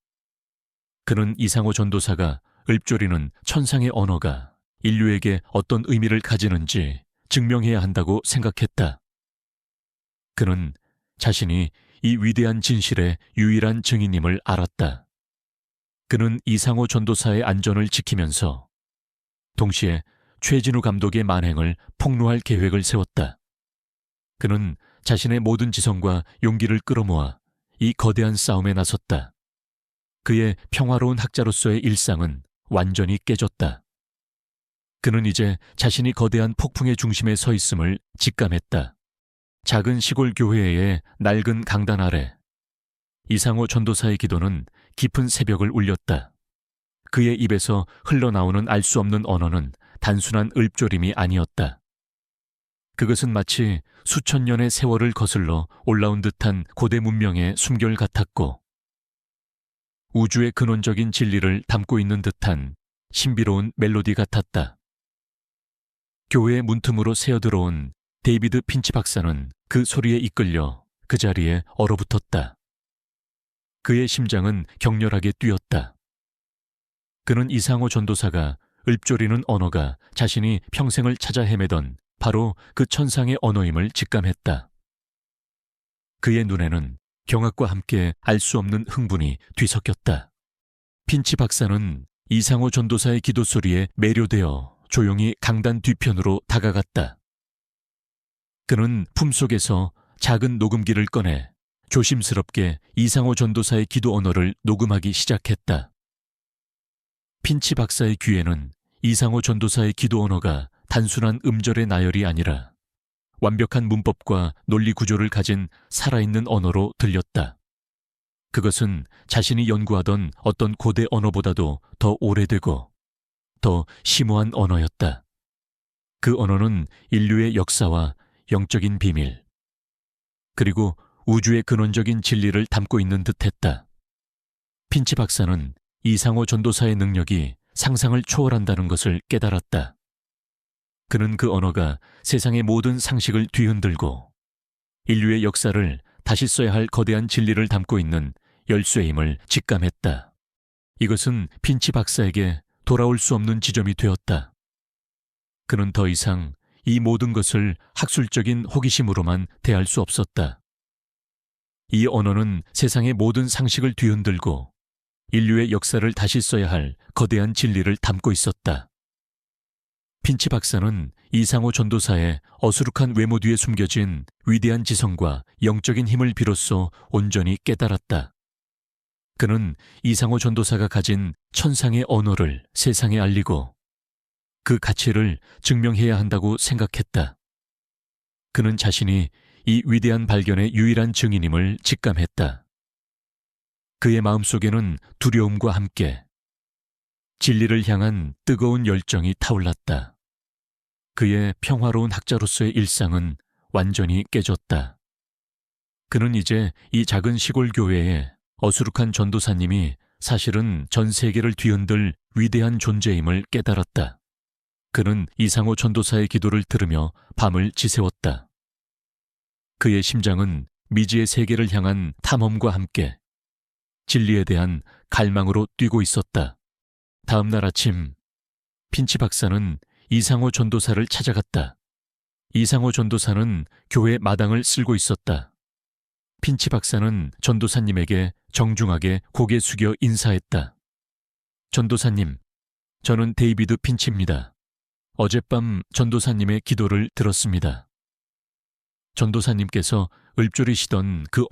그는 이상호 전도사가 읊조리는 천상의 언어가 인류에게 어떤 의미를 가지는지 증명해야 한다고 생각했다. 그는 자신이 이 위대한 진실의 유일한 증인임을 알았다. 그는 이상호 전도사의 안전을 지키면서 동시에 최진우 감독의 만행을 폭로할 계획을 세웠다. 그는 자신의 모든 지성과 용기를 끌어모아 이 거대한 싸움에 나섰다. 그의 평화로운 학자로서의 일상은 완전히 깨졌다. 그는 이제 자신이 거대한 폭풍의 중심에 서 있음을 직감했다. 작은 시골 교회의 낡은 강단 아래 이상호 전도사의 기도는 깊은 새벽을 울렸다. 그의 입에서 흘러나오는 알 수 없는 언어는 단순한 읊조림이 아니었다. 그것은 마치 수천 년의 세월을 거슬러 올라온 듯한 고대 문명의 숨결 같았고, 우주의 근원적인 진리를 담고 있는 듯한 신비로운 멜로디 같았다. 교회의 문틈으로 새어들어온 데이비드 핀치 박사는 그 소리에 이끌려 그 자리에 얼어붙었다. 그의 심장은 격렬하게 뛰었다. 그는 이상호 전도사가 읊조리는 언어가 자신이 평생을 찾아 헤매던 바로 그 천상의 언어임을 직감했다. 그의 눈에는 경악과 함께 알 수 없는 흥분이 뒤섞였다. 핀치 박사는 이상호 전도사의 기도 소리에 매료되어 조용히 강단 뒤편으로 다가갔다. 그는 품속에서 작은 녹음기를 꺼내 조심스럽게 이상호 전도사의 기도 언어를 녹음하기 시작했다. 핀치 박사의 귀에는 이상호 전도사의 기도 언어가 단순한 음절의 나열이 아니라 완벽한 문법과 논리 구조를 가진 살아있는 언어로 들렸다. 그것은 자신이 연구하던 어떤 고대 언어보다도 더 오래되고 더 심오한 언어였다. 그 언어는 인류의 역사와 영적인 비밀, 그리고 우주의 근원적인 진리를 담고 있는 듯했다. 핀치 박사는 이상호 전도사의 능력이 상상을 초월한다는 것을 깨달았다. 그는 그 언어가 세상의 모든 상식을 뒤흔들고 인류의 역사를 다시 써야 할 거대한 진리를 담고 있는 열쇠임을 직감했다. 이것은 핀치 박사에게 돌아올 수 없는 지점이 되었다. 그는 더 이상 이 모든 것을 학술적인 호기심으로만 대할 수 없었다. 이 언어는 세상의 모든 상식을 뒤흔들고 인류의 역사를 다시 써야 할 거대한 진리를 담고 있었다. 핀치 박사는 이상호 전도사의 어수룩한 외모 뒤에 숨겨진 위대한 지성과 영적인 힘을 비로소 온전히 깨달았다. 그는 이상호 전도사가 가진 천상의 언어를 세상에 알리고 그 가치를 증명해야 한다고 생각했다. 그는 자신이 이 위대한 발견의 유일한 증인임을 직감했다. 그의 마음속에는 두려움과 함께 진리를 향한 뜨거운 열정이 타올랐다. 그의 평화로운 학자로서의 일상은 완전히 깨졌다. 그는 이제 이 작은 시골 교회에 어수룩한 전도사님이 사실은 전 세계를 뒤흔들 위대한 존재임을 깨달았다. 그는 이상호 전도사의 기도를 들으며 밤을 지새웠다. 그의 심장은 미지의 세계를 향한 탐험과 함께 진리에 대한 갈망으로 뛰고 있었다. 다음 날 아침, 핀치 박사는 이상호 전도사를 찾아갔다. 이상호 전도사는 교회 마당을 쓸고 있었다. 핀치 박사는 전도사님에게 정중하게 고개 숙여 인사했다. 전도사님, 저는 데이비드 핀치입니다. 어젯밤 전도사님의 기도를 들었습니다. 전도사님께서 읊조리시던 그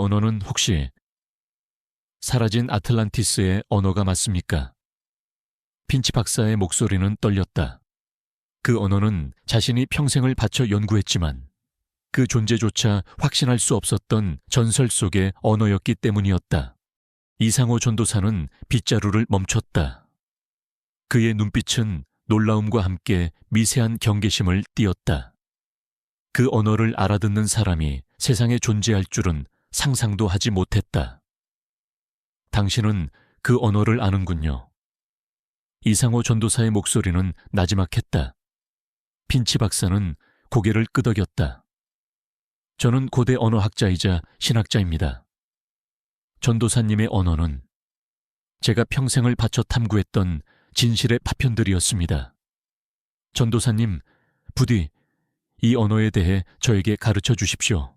언어는 혹시 사라진 아틀란티스의 언어가 맞습니까? 핀치 박사의 목소리는 떨렸다. 그 언어는 자신이 평생을 바쳐 연구했지만 그 존재조차 확신할 수 없었던 전설 속의 언어였기 때문이었다. 이상호 전도사는 빗자루를 멈췄다. 그의 눈빛은 놀라움과 함께 미세한 경계심을 띠었다. 그 언어를 알아듣는 사람이 세상에 존재할 줄은 상상도 하지 못했다. 당신은 그 언어를 아는군요. 이상호 전도사의 목소리는 나지막했다. 핀치 박사는 고개를 끄덕였다. 저는 고대 언어학자이자 신학자입니다. 전도사님의 언어는 제가 평생을 바쳐 탐구했던 진실의 파편들이었습니다. 전도사님, 부디 이 언어에 대해 저에게 가르쳐 주십시오.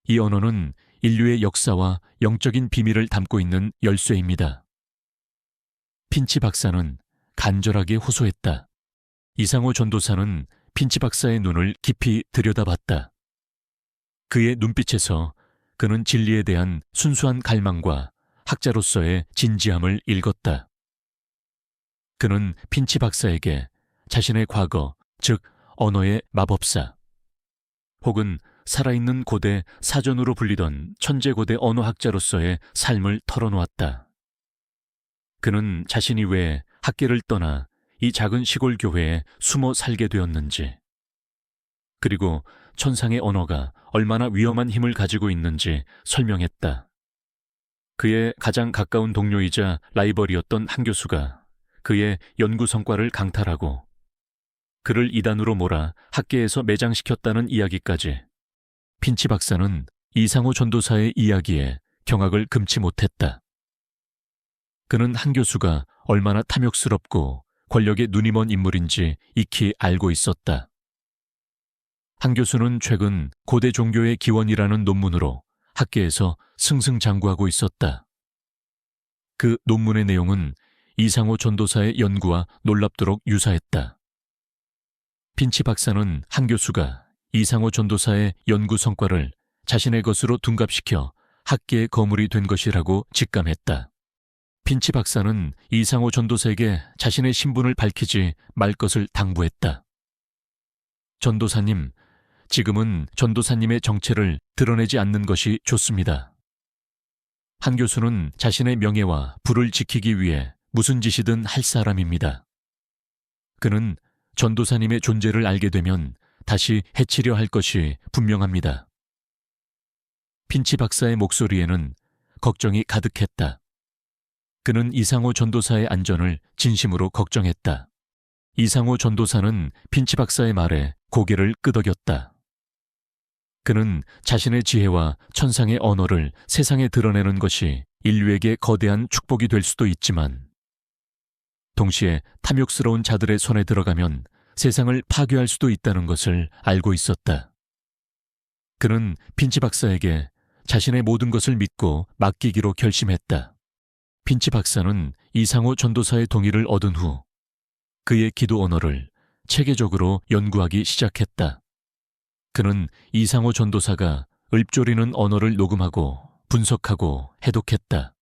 이 언어는 인류의 역사와 영적인 비밀을 담고 있는 열쇠입니다. 핀치 박사는 간절하게 호소했다. 이상호 전도사는 핀치 박사의 눈을 깊이 들여다봤다. 그의 눈빛에서 그는 진리에 대한 순수한 갈망과 학자로서의 진지함을 읽었다. 그는 핀치 박사에게 자신의 과거, 즉 언어의 마법사, 혹은 살아있는 고대 사전으로 불리던 천재고대 언어학자로서의 삶을 털어놓았다. 그는 자신이 왜 학계를 떠나 이 작은 시골 교회에 숨어 살게 되었는지, 그리고 천상의 언어가 얼마나 위험한 힘을 가지고 있는지 설명했다. 그의 가장 가까운 동료이자 라이벌이었던 한 교수가 그의 연구 성과를 강탈하고 그를 이단으로 몰아 학계에서 매장시켰다는 이야기까지. 핀치 박사는 이상호 전도사의 이야기에 경악을 금치 못했다. 그는 한 교수가 얼마나 탐욕스럽고 권력에 눈이 먼 인물인지 익히 알고 있었다. 한 교수는 최근 고대 종교의 기원이라는 논문으로 학계에서 승승장구하고 있었다. 그 논문의 내용은 이상호 전도사의 연구와 놀랍도록 유사했다. 핀치 박사는 한 교수가 이상호 전도사의 연구 성과를 자신의 것으로 둔갑시켜 학계의 거물이 된 것이라고 직감했다. 핀치 박사는 이상호 전도사에게 자신의 신분을 밝히지 말 것을 당부했다. 전도사님, 지금은 전도사님의 정체를 드러내지 않는 것이 좋습니다. 한 교수는 자신의 명예와 부를 지키기 위해 무슨 짓이든 할 사람입니다. 그는 전도사님의 존재를 알게 되면 다시 해치려 할 것이 분명합니다. 핀치 박사의 목소리에는 걱정이 가득했다. 그는 이상호 전도사의 안전을 진심으로 걱정했다. 이상호 전도사는 핀치 박사의 말에 고개를 끄덕였다. 그는 자신의 지혜와 천상의 언어를 세상에 드러내는 것이 인류에게 거대한 축복이 될 수도 있지만, 동시에 탐욕스러운 자들의 손에 들어가면 세상을 파괴할 수도 있다는 것을 알고 있었다. 그는 핀치 박사에게 자신의 모든 것을 믿고 맡기기로 결심했다. 핀치 박사는 이상호 전도사의 동의를 얻은 후 그의 기도 언어를 체계적으로 연구하기 시작했다. 그는 이상호 전도사가 읊조리는 언어를 녹음하고 분석하고 해독했다.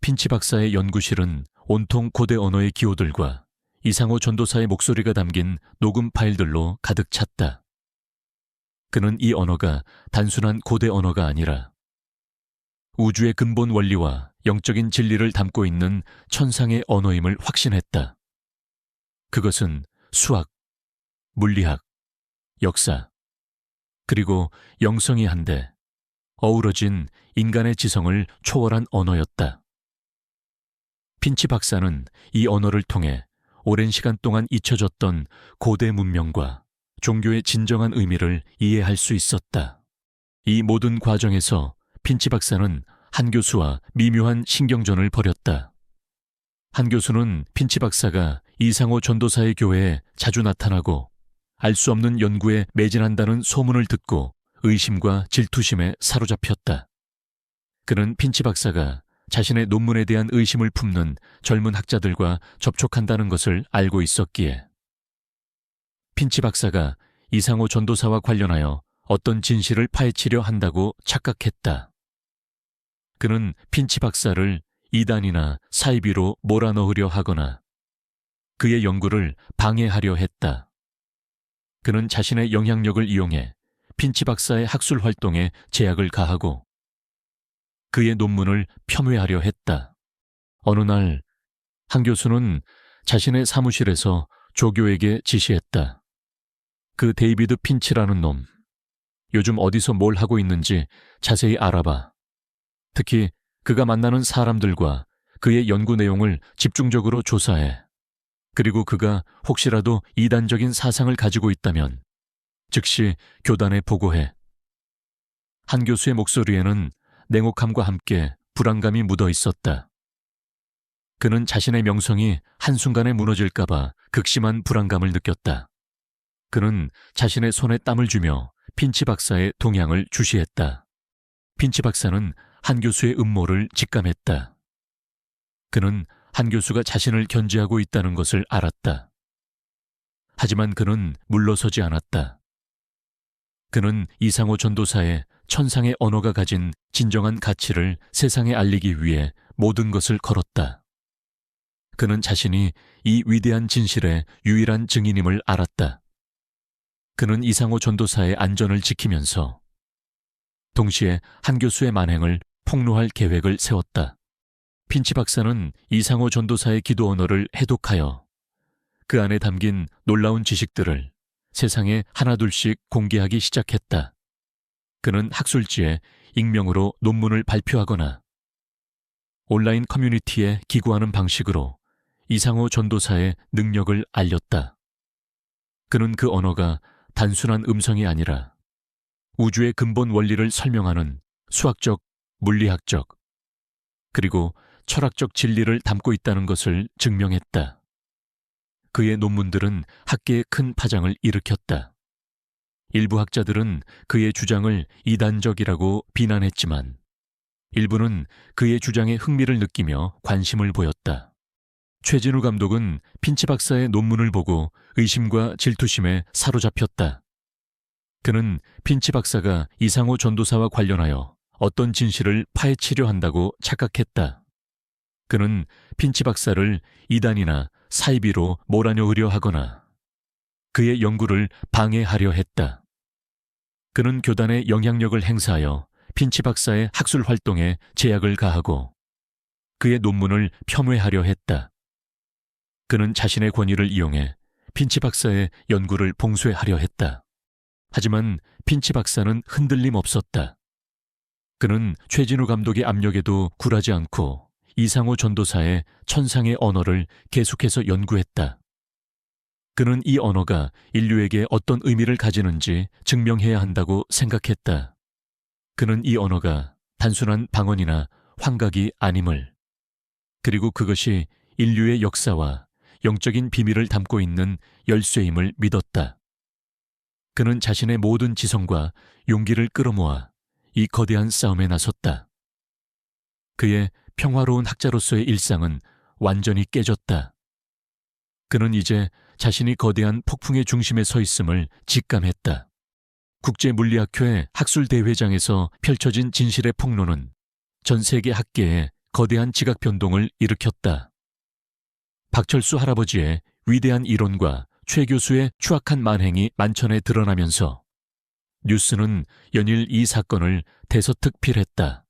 핀치 박사의 연구실은 온통 고대 언어의 기호들과 이상호 전도사의 목소리가 담긴 녹음 파일들로 가득 찼다. 그는 이 언어가 단순한 고대 언어가 아니라 우주의 근본 원리와 영적인 진리를 담고 있는 천상의 언어임을 확신했다. 그것은 수학, 물리학, 역사, 그리고 영성이 한데 어우러진 인간의 지성을 초월한 언어였다. 핀치 박사는 이 언어를 통해 오랜 시간 동안 잊혀졌던 고대 문명과 종교의 진정한 의미를 이해할 수 있었다. 이 모든 과정에서 핀치 박사는 한 교수와 미묘한 신경전을 벌였다. 한 교수는 핀치 박사가 이상호 전도사의 교회에 자주 나타나고 알 수 없는 연구에 매진한다는 소문을 듣고 의심과 질투심에 사로잡혔다. 그는 핀치 박사가 자신의 논문에 대한 의심을 품는 젊은 학자들과 접촉한다는 것을 알고 있었기에 핀치 박사가 이상호 전도사와 관련하여 어떤 진실을 파헤치려 한다고 착각했다. 그는 핀치 박사를 이단이나 사이비로 몰아넣으려 하거나 그의 연구를 방해하려 했다. 그는 자신의 영향력을 이용해 핀치 박사의 학술 활동에 제약을 가하고 그의 논문을 폄훼하려 했다. 어느 날 한 교수는 자신의 사무실에서 조교에게 지시했다. 그 데이비드 핀치라는 놈, 요즘 어디서 뭘 하고 있는지 자세히 알아봐. 특히 그가 만나는 사람들과 그의 연구 내용을 집중적으로 조사해. 그리고 그가 혹시라도 이단적인 사상을 가지고 있다면 즉시 교단에 보고해. 한 교수의 목소리에는 냉혹함과 함께 불안감이 묻어 있었다. 그는 자신의 명성이 한순간에 무너질까봐 극심한 불안감을 느꼈다. 그는 자신의 손에 땀을 주며 핀치 박사의 동향을 주시했다. 핀치 박사는 한 교수의 음모를 직감했다. 그는 한 교수가 자신을 견제하고 있다는 것을 알았다. 하지만 그는 물러서지 않았다. 그는 이상호 전도사의 천상의 언어가 가진 진정한 가치를 세상에 알리기 위해 모든 것을 걸었다. 그는 자신이 이 위대한 진실의 유일한 증인임을 알았다. 그는 이상호 전도사의 안전을 지키면서 동시에 한 교수의 만행을 폭로할 계획을 세웠다. 핀치 박사는 이상호 전도사의 기도 언어를 해독하여 그 안에 담긴 놀라운 지식들을 세상에 하나둘씩 공개하기 시작했다. 그는 학술지에 익명으로 논문을 발표하거나 온라인 커뮤니티에 기고하는 방식으로 이상호 전도사의 능력을 알렸다. 그는 그 언어가 단순한 음성이 아니라 우주의 근본 원리를 설명하는 수학적, 물리학적, 그리고 철학적 진리를 담고 있다는 것을 증명했다. 그의 논문들은 학계에 큰 파장을 일으켰다. 일부 학자들은 그의 주장을 이단적이라고 비난했지만 일부는 그의 주장에 흥미를 느끼며 관심을 보였다. 최진우 감독은 핀치 박사의 논문을 보고 의심과 질투심에 사로잡혔다. 그는 핀치 박사가 이상호 전도사와 관련하여 어떤 진실을 파헤치려 한다고 착각했다. 그는 핀치 박사를 이단이나 사이비로 몰아넣으려 하거나 그의 연구를 방해하려 했다. 그는 교단의 영향력을 행사하여 핀치 박사의 학술 활동에 제약을 가하고 그의 논문을 폄훼하려 했다. 그는 자신의 권위를 이용해 핀치 박사의 연구를 봉쇄하려 했다. 하지만 핀치 박사는 흔들림 없었다. 그는 최진우 감독의 압력에도 굴하지 않고 이상호 전도사의 천상의 언어를 계속해서 연구했다. 그는 이 언어가 인류에게 어떤 의미를 가지는지 증명해야 한다고 생각했다. 그는 이 언어가 단순한 방언이나 환각이 아님을, 그리고 그것이 인류의 역사와 영적인 비밀을 담고 있는 열쇠임을 믿었다. 그는 자신의 모든 지성과 용기를 끌어모아 이 거대한 싸움에 나섰다. 그의 평화로운 학자로서의 일상은 완전히 깨졌다. 그는 이제 자신이 거대한 폭풍의 중심에 서 있음을 직감했다. 국제물리학회 학술대회장에서 펼쳐진 진실의 폭로는 전 세계 학계에 거대한 지각 변동을 일으켰다. 박철수 할아버지의 위대한 이론과 최 교수의 추악한 만행이 만천에 드러나면서 뉴스는 연일 이 사건을 대서특필했다.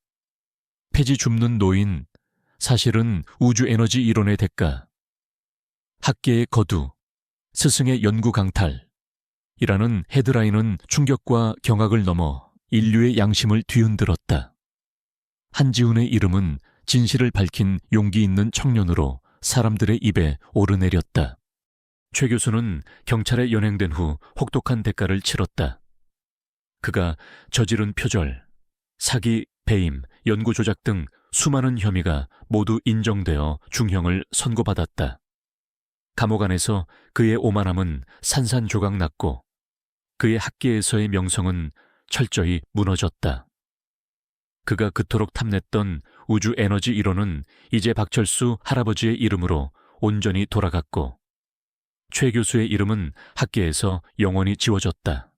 폐지 줍는 노인, 사실은 우주 에너지 이론의 대가, 학계의 거두, 스승의 연구 강탈이라는 헤드라인은 충격과 경악을 넘어 인류의 양심을 뒤흔들었다. 한지훈의 이름은 진실을 밝힌 용기 있는 청년으로 사람들의 입에 오르내렸다. 최 교수는 경찰에 연행된 후 혹독한 대가를 치렀다. 그가 저지른 표절, 사기, 배임, 연구 조작 등 수많은 혐의가 모두 인정되어 중형을 선고받았다. 감옥 안에서 그의 오만함은 산산조각 났고 그의 학계에서의 명성은 철저히 무너졌다. 그가 그토록 탐냈던 우주 에너지 이론은 이제 박철수 할아버지의 이름으로 온전히 돌아갔고 최 교수의 이름은 학계에서 영원히 지워졌다.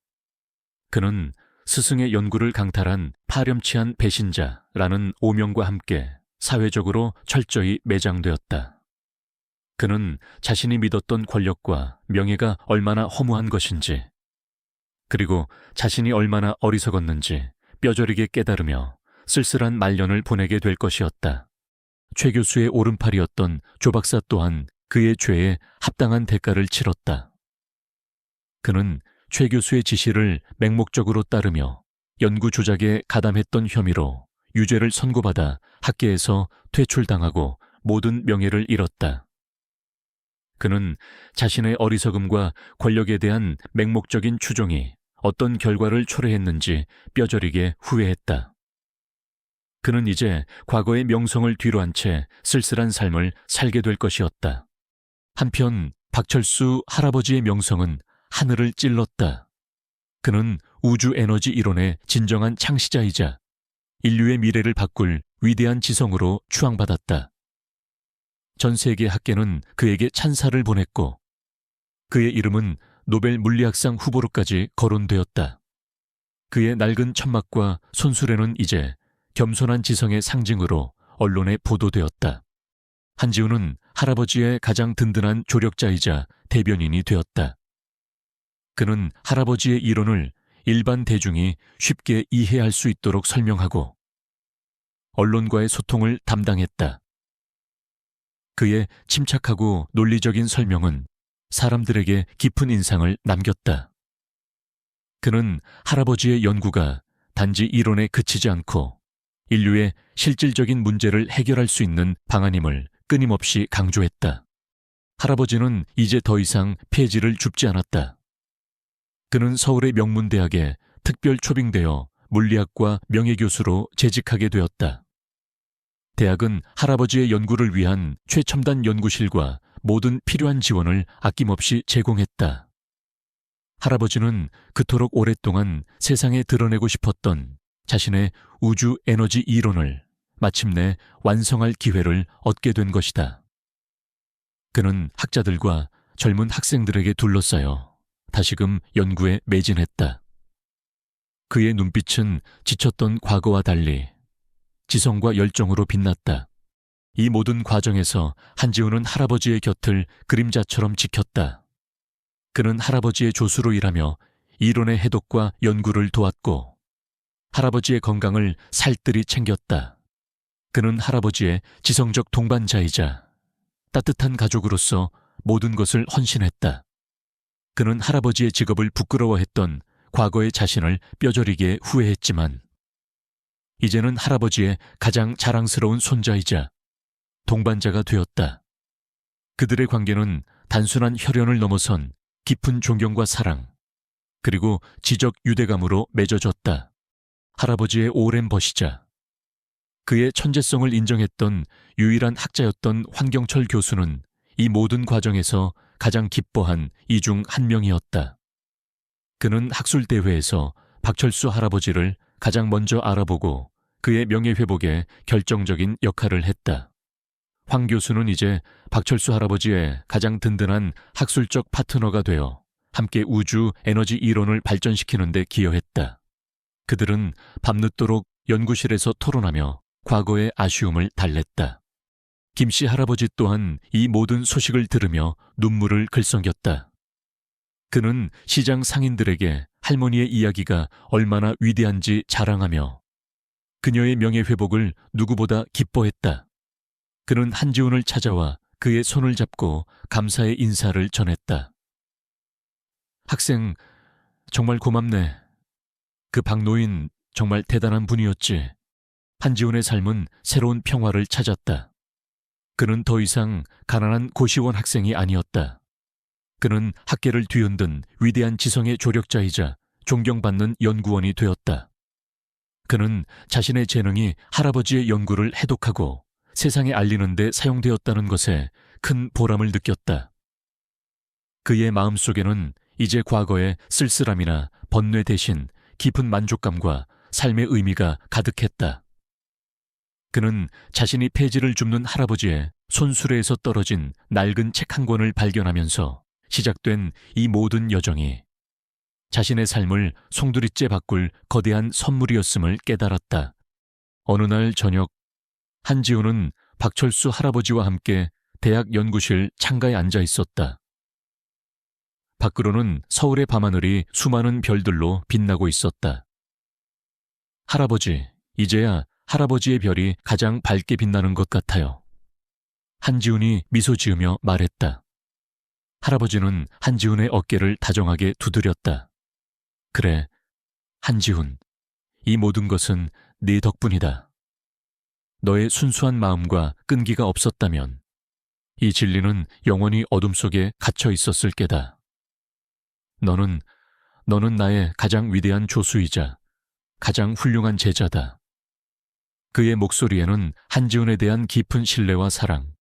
그는 스승의 연구를 강탈한 파렴치한 배신자라는 오명과 함께 사회적으로 철저히 매장되었다. 그는 자신이 믿었던 권력과 명예가 얼마나 허무한 것인지, 그리고 자신이 얼마나 어리석었는지 뼈저리게 깨달으며 쓸쓸한 말년을 보내게 될 것이었다. 최 교수의 오른팔이었던 조 박사 또한 그의 죄에 합당한 대가를 치렀다. 그는 최 교수의 지시를 맹목적으로 따르며 연구 조작에 가담했던 혐의로 유죄를 선고받아 학계에서 퇴출당하고 모든 명예를 잃었다. 그는 자신의 어리석음과 권력에 대한 맹목적인 추종이 어떤 결과를 초래했는지 뼈저리게 후회했다. 그는 이제 과거의 명성을 뒤로한 채 쓸쓸한 삶을 살게 될 것이었다. 한편 박철수 할아버지의 명성은 하늘을 찔렀다. 그는 우주 에너지 이론의 진정한 창시자이자 인류의 미래를 바꿀 위대한 지성으로 추앙받았다. 전 세계 학계는 그에게 찬사를 보냈고 그의 이름은 노벨 물리학상 후보로까지 거론되었다. 그의 낡은 천막과 손수레는 이제 겸손한 지성의 상징으로 언론에 보도되었다. 한지우는 할아버지의 가장 든든한 조력자이자 대변인이 되었다. 그는 할아버지의 이론을 일반 대중이 쉽게 이해할 수 있도록 설명하고 언론과의 소통을 담당했다. 그의 침착하고 논리적인 설명은 사람들에게 깊은 인상을 남겼다. 그는 할아버지의 연구가 단지 이론에 그치지 않고 인류의 실질적인 문제를 해결할 수 있는 방안임을 끊임없이 강조했다. 할아버지는 이제 더 이상 폐지를 줍지 않았다. 그는 서울의 명문대학에 특별 초빙되어 물리학과 명예교수로 재직하게 되었다. 대학은 할아버지의 연구를 위한 최첨단 연구실과 모든 필요한 지원을 아낌없이 제공했다. 할아버지는 그토록 오랫동안 세상에 드러내고 싶었던 자신의 우주 에너지 이론을 마침내 완성할 기회를 얻게 된 것이다. 그는 학자들과 젊은 학생들에게 둘러싸여 다시금 연구에 매진했다. 그의 눈빛은 지쳤던 과거와 달리 지성과 열정으로 빛났다. 이 모든 과정에서 한지우는 할아버지의 곁을 그림자처럼 지켰다. 그는 할아버지의 조수로 일하며 이론의 해독과 연구를 도왔고 할아버지의 건강을 살뜰히 챙겼다. 그는 할아버지의 지성적 동반자이자 따뜻한 가족으로서 모든 것을 헌신했다. 그는 할아버지의 직업을 부끄러워했던 과거의 자신을 뼈저리게 후회했지만 이제는 할아버지의 가장 자랑스러운 손자이자 동반자가 되었다. 그들의 관계는 단순한 혈연을 넘어선 깊은 존경과 사랑, 그리고 지적 유대감으로 맺어졌다. 할아버지의 오랜 벗이자 그의 천재성을 인정했던 유일한 학자였던 황경철 교수는 이 모든 과정에서 가장 기뻐한 이 중 한 명이었다. 그는 학술대회에서 박철수 할아버지를 가장 먼저 알아보고 그의 명예회복에 결정적인 역할을 했다. 황 교수는 이제 박철수 할아버지의 가장 든든한 학술적 파트너가 되어 함께 우주 에너지 이론을 발전시키는 데 기여했다. 그들은 밤늦도록 연구실에서 토론하며 과거의 아쉬움을 달랬다. 김씨 할아버지 또한 이 모든 소식을 들으며 눈물을 글썽였다. 그는 시장 상인들에게 할머니의 이야기가 얼마나 위대한지 자랑하며 그녀의 명예회복을 누구보다 기뻐했다. 그는 한지훈을 찾아와 그의 손을 잡고 감사의 인사를 전했다. 학생, 정말 고맙네. 그 박노인 정말 대단한 분이었지. 한지훈의 삶은 새로운 평화를 찾았다. 그는 더 이상 가난한 고시원 학생이 아니었다. 그는 학계를 뒤흔든 위대한 지성의 조력자이자 존경받는 연구원이 되었다. 그는 자신의 재능이 할아버지의 연구를 해독하고 세상에 알리는 데 사용되었다는 것에 큰 보람을 느꼈다. 그의 마음속에는 이제 과거의 쓸쓸함이나 번뇌 대신 깊은 만족감과 삶의 의미가 가득했다. 그는 자신이 폐지를 줍는 할아버지의 손수레에서 떨어진 낡은 책 한 권을 발견하면서 시작된 이 모든 여정이 자신의 삶을 송두리째 바꿀 거대한 선물이었음을 깨달았다. 어느 날 저녁, 한지훈은 박철수 할아버지와 함께 대학 연구실 창가에 앉아 있었다. 밖으로는 서울의 밤하늘이 수많은 별들로 빛나고 있었다. 할아버지, 이제야 할아버지의 별이 가장 밝게 빛나는 것 같아요. 한지훈이 미소 지으며 말했다. 할아버지는 한지훈의 어깨를 다정하게 두드렸다. 그래, 한지훈, 이 모든 것은 네 덕분이다. 너의 순수한 마음과 끈기가 없었다면 이 진리는 영원히 어둠 속에 갇혀 있었을 게다. 너는 나의 가장 위대한 조수이자 가장 훌륭한 제자다. 그의 목소리에는 한지훈에 대한 깊은 신뢰와 사랑,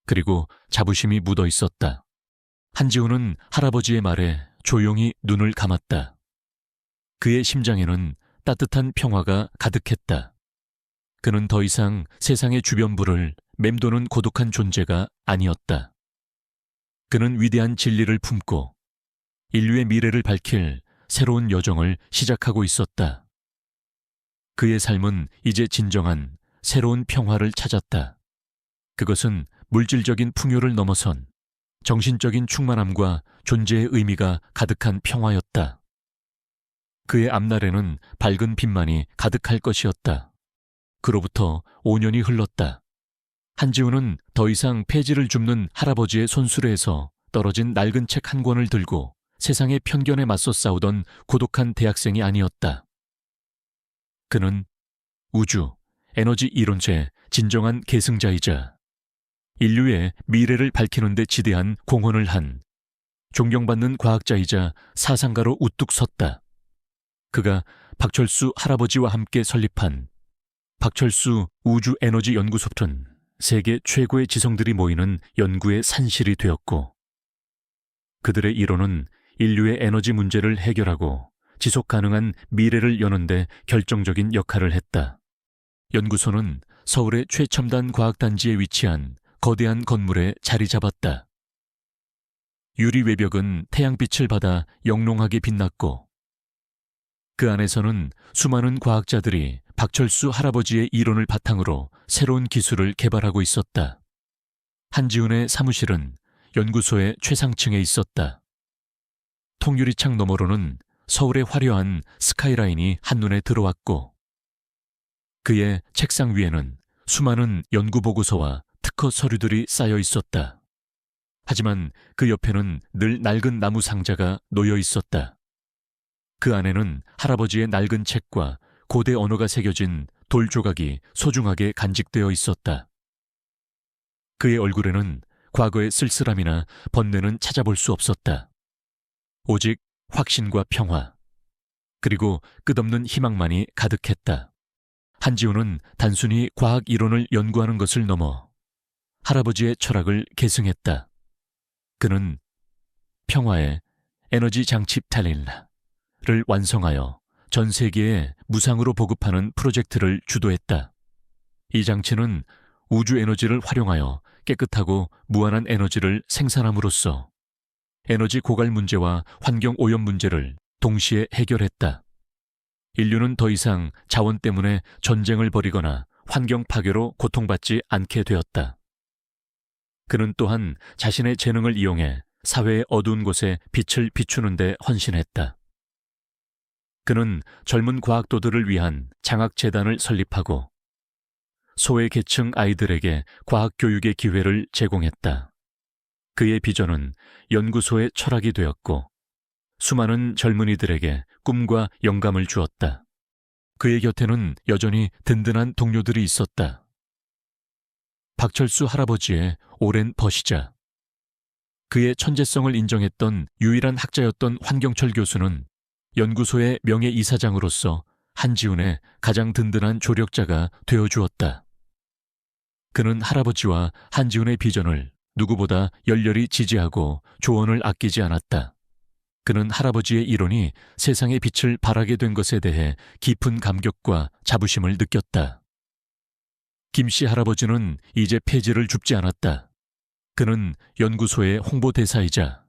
그리고 자부심이 묻어 있었다. 한지훈은 할아버지의 말에 조용히 눈을 감았다. 그의 심장에는 따뜻한 평화가 가득했다. 그는 더 이상 세상의 주변부를 맴도는 고독한 존재가 아니었다. 그는 위대한 진리를 품고 인류의 미래를 밝힐 새로운 여정을 시작하고 있었다. 그의 삶은 이제 진정한 새로운 평화를 찾았다. 그것은 물질적인 풍요를 넘어선 정신적인 충만함과 존재의 의미가 가득한 평화였다. 그의 앞날에는 밝은 빛만이 가득할 것이었다. 그로부터 5년이 흘렀다. 한지훈은 더 이상 폐지를 줍는 할아버지의 손수레에서 떨어진 낡은 책 한 권을 들고 세상의 편견에 맞서 싸우던 고독한 대학생이 아니었다. 그는 우주, 에너지 이론체의 진정한 계승자이자 인류의 미래를 밝히는 데 지대한 공헌을 한 존경받는 과학자이자 사상가로 우뚝 섰다. 그가 박철수 할아버지와 함께 설립한 박철수 우주에너지연구소는 세계 최고의 지성들이 모이는 연구의 산실이 되었고, 그들의 이론은 인류의 에너지 문제를 해결하고 지속 가능한 미래를 여는 데 결정적인 역할을 했다. 연구소는 서울의 최첨단 과학단지에 위치한 거대한 건물에 자리 잡았다. 유리 외벽은 태양빛을 받아 영롱하게 빛났고, 그 안에서는 수많은 과학자들이 박철수 할아버지의 이론을 바탕으로 새로운 기술을 개발하고 있었다. 한지훈의 사무실은 연구소의 최상층에 있었다. 통유리창 너머로는 서울의 화려한 스카이라인이 한눈에 들어왔고, 그의 책상 위에는 수많은 연구보고서와 특허 서류들이 쌓여 있었다. 하지만 그 옆에는 늘 낡은 나무 상자가 놓여 있었다. 그 안에는 할아버지의 낡은 책과 고대 언어가 새겨진 돌 조각이 소중하게 간직되어 있었다. 그의 얼굴에는 과거의 쓸쓸함이나 번뇌는 찾아볼 수 없었다. 오직 확신과 평화, 그리고 끝없는 희망만이 가득했다. 한지훈은 단순히 과학 이론을 연구하는 것을 넘어 할아버지의 철학을 계승했다. 그는 평화의 에너지 장치 탈릴라를 완성하여 전 세계에 무상으로 보급하는 프로젝트를 주도했다. 이 장치는 우주 에너지를 활용하여 깨끗하고 무한한 에너지를 생산함으로써 에너지 고갈 문제와 환경 오염 문제를 동시에 해결했다. 인류는 더 이상 자원 때문에 전쟁을 벌이거나 환경 파괴로 고통받지 않게 되었다. 그는 또한 자신의 재능을 이용해 사회의 어두운 곳에 빛을 비추는 데 헌신했다. 그는 젊은 과학도들을 위한 장학재단을 설립하고 소외 계층 아이들에게 과학 교육의 기회를 제공했다. 그의 비전은 연구소의 철학이 되었고 수많은 젊은이들에게 꿈과 영감을 주었다. 그의 곁에는 여전히 든든한 동료들이 있었다. 박철수 할아버지의 오랜 벗이자 그의 천재성을 인정했던 유일한 학자였던 환경철 교수는 연구소의 명예이사장으로서 한지훈의 가장 든든한 조력자가 되어주었다. 그는 할아버지와 한지훈의 비전을 누구보다 열렬히 지지하고 조언을 아끼지 않았다. 그는 할아버지의 이론이 세상의 빛을 발하게 된 것에 대해 깊은 감격과 자부심을 느꼈다. 김씨 할아버지는 이제 폐지를 줍지 않았다. 그는 연구소의 홍보대사이자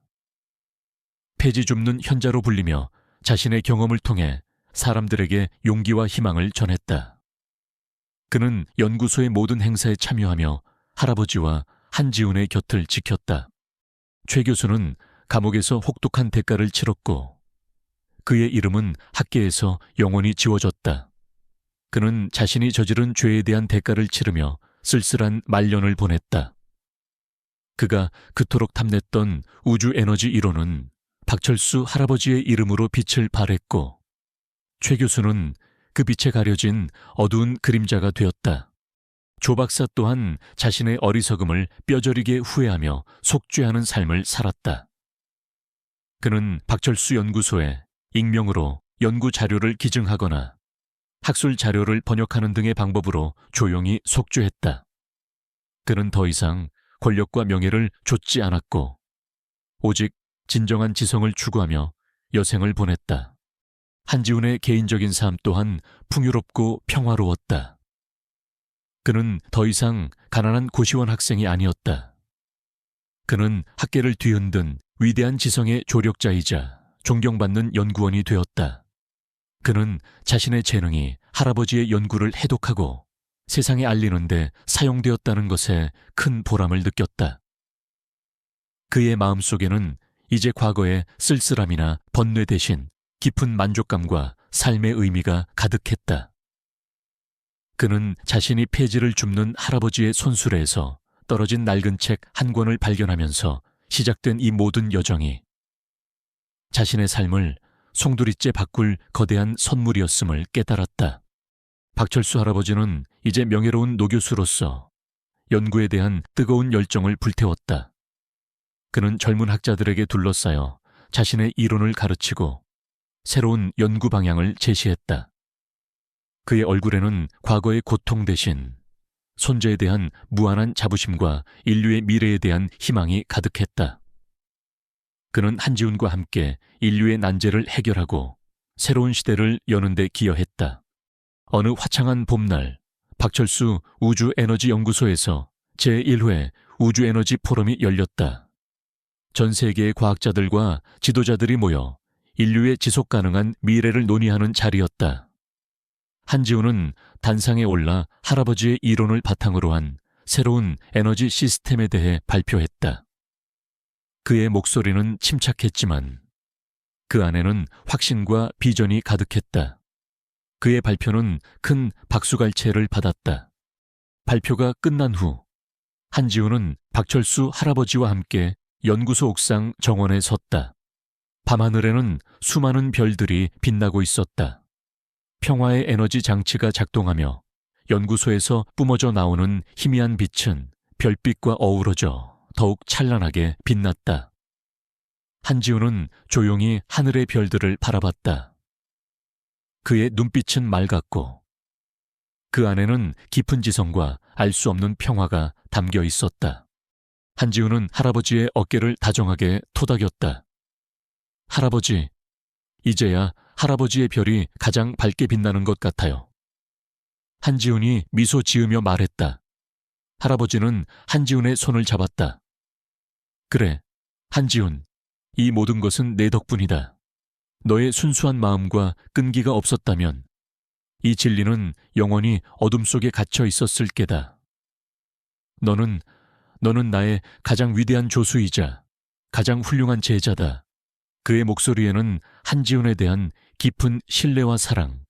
폐지 줍는 현자로 불리며 자신의 경험을 통해 사람들에게 용기와 희망을 전했다. 그는 연구소의 모든 행사에 참여하며 할아버지와 한지훈의 곁을 지켰다. 최 교수는 감옥에서 혹독한 대가를 치렀고 그의 이름은 학계에서 영원히 지워졌다. 그는 자신이 저지른 죄에 대한 대가를 치르며 쓸쓸한 말년을 보냈다. 그가 그토록 탐냈던 우주 에너지 이론은 박철수 할아버지의 이름으로 빛을 발했고 최 교수는 그 빛에 가려진 어두운 그림자가 되었다. 조 박사 또한 자신의 어리석음을 뼈저리게 후회하며 속죄하는 삶을 살았다. 그는 박철수 연구소에 익명으로 연구 자료를 기증하거나 학술 자료를 번역하는 등의 방법으로 조용히 속죄했다. 그는 더 이상 권력과 명예를 좇지 않았고 오직 진정한 지성을 추구하며 여생을 보냈다. 한지훈의 개인적인 삶 또한 풍요롭고 평화로웠다. 그는 더 이상 가난한 고시원 학생이 아니었다. 그는 학계를 뒤흔든 위대한 지성의 조력자이자 존경받는 연구원이 되었다. 그는 자신의 재능이 할아버지의 연구를 해독하고 세상에 알리는 데 사용되었다는 것에 큰 보람을 느꼈다. 그의 마음속에는 이제 과거의 쓸쓸함이나 번뇌 대신 깊은 만족감과 삶의 의미가 가득했다. 그는 자신이 폐지를 줍는 할아버지의 손수레에서 떨어진 낡은 책 한 권을 발견하면서 시작된 이 모든 여정이 자신의 삶을 송두리째 바꿀 거대한 선물이었음을 깨달았다. 박철수 할아버지는 이제 명예로운 노교수로서 연구에 대한 뜨거운 열정을 불태웠다. 그는 젊은 학자들에게 둘러싸여 자신의 이론을 가르치고 새로운 연구 방향을 제시했다. 그의 얼굴에는 과거의 고통 대신 손자에 대한 무한한 자부심과 인류의 미래에 대한 희망이 가득했다. 그는 한지훈과 함께 인류의 난제를 해결하고 새로운 시대를 여는 데 기여했다. 어느 화창한 봄날, 박철수 우주에너지연구소에서 제1회 우주에너지 포럼이 열렸다. 전 세계의 과학자들과 지도자들이 모여 인류의 지속가능한 미래를 논의하는 자리였다. 한지훈은 단상에 올라 할아버지의 이론을 바탕으로 한 새로운 에너지 시스템에 대해 발표했다. 그의 목소리는 침착했지만 그 안에는 확신과 비전이 가득했다. 그의 발표는 큰 박수갈채를 받았다. 발표가 끝난 후 한지훈은 박철수 할아버지와 함께 연구소 옥상 정원에 섰다. 밤하늘에는 수많은 별들이 빛나고 있었다. 평화의 에너지 장치가 작동하며 연구소에서 뿜어져 나오는 희미한 빛은 별빛과 어우러져 더욱 찬란하게 빛났다. 한지훈은 조용히 하늘의 별들을 바라봤다. 그의 눈빛은 맑았고 그 안에는 깊은 지성과 알 수 없는 평화가 담겨 있었다. 한지훈은 할아버지의 어깨를 다정하게 토닥였다. 할아버지, 이제야 할아버지의 별이 가장 밝게 빛나는 것 같아요. 한지훈이 미소 지으며 말했다. 할아버지는 한지훈의 손을 잡았다. 그래, 한지훈, 이 모든 것은 내 덕분이다. 너의 순수한 마음과 끈기가 없었다면 이 진리는 영원히 어둠 속에 갇혀 있었을 게다. 너는 나의 가장 위대한 조수이자 가장 훌륭한 제자다. 그의 목소리에는 한지훈에 대한 깊은 신뢰와 사랑,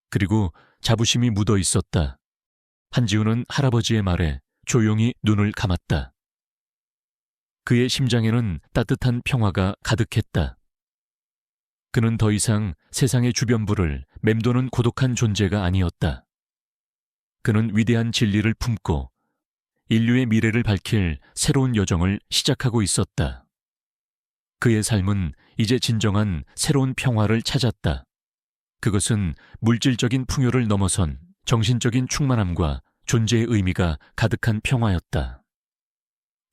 그리고 자부심이 묻어 있었다. 한지훈은 할아버지의 말에 조용히 눈을 감았다. 그의 심장에는 따뜻한 평화가 가득했다. 그는 더 이상 세상의 주변부를 맴도는 고독한 존재가 아니었다. 그는 위대한 진리를 품고 인류의 미래를 밝힐 새로운 여정을 시작하고 있었다. 그의 삶은 이제 진정한 새로운 평화를 찾았다. 그것은 물질적인 풍요를 넘어선 정신적인 충만함과 존재의 의미가 가득한 평화였다.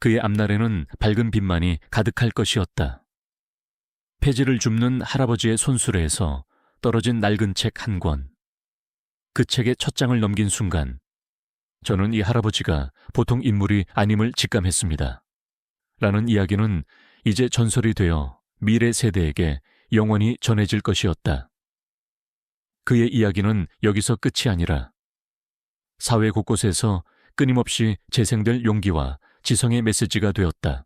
그의 앞날에는 밝은 빛만이 가득할 것이었다. 폐지를 줍는 할아버지의 손수레에서 떨어진 낡은 책 한 권. 그 책의 첫 장을 넘긴 순간 저는 이 할아버지가 보통 인물이 아님을 직감했습니다. 라는 이야기는 이제 전설이 되어 미래 세대에게 영원히 전해질 것이었다. 그의 이야기는 여기서 끝이 아니라 사회 곳곳에서 끊임없이 재생될 용기와 지성의 메시지가 되었다.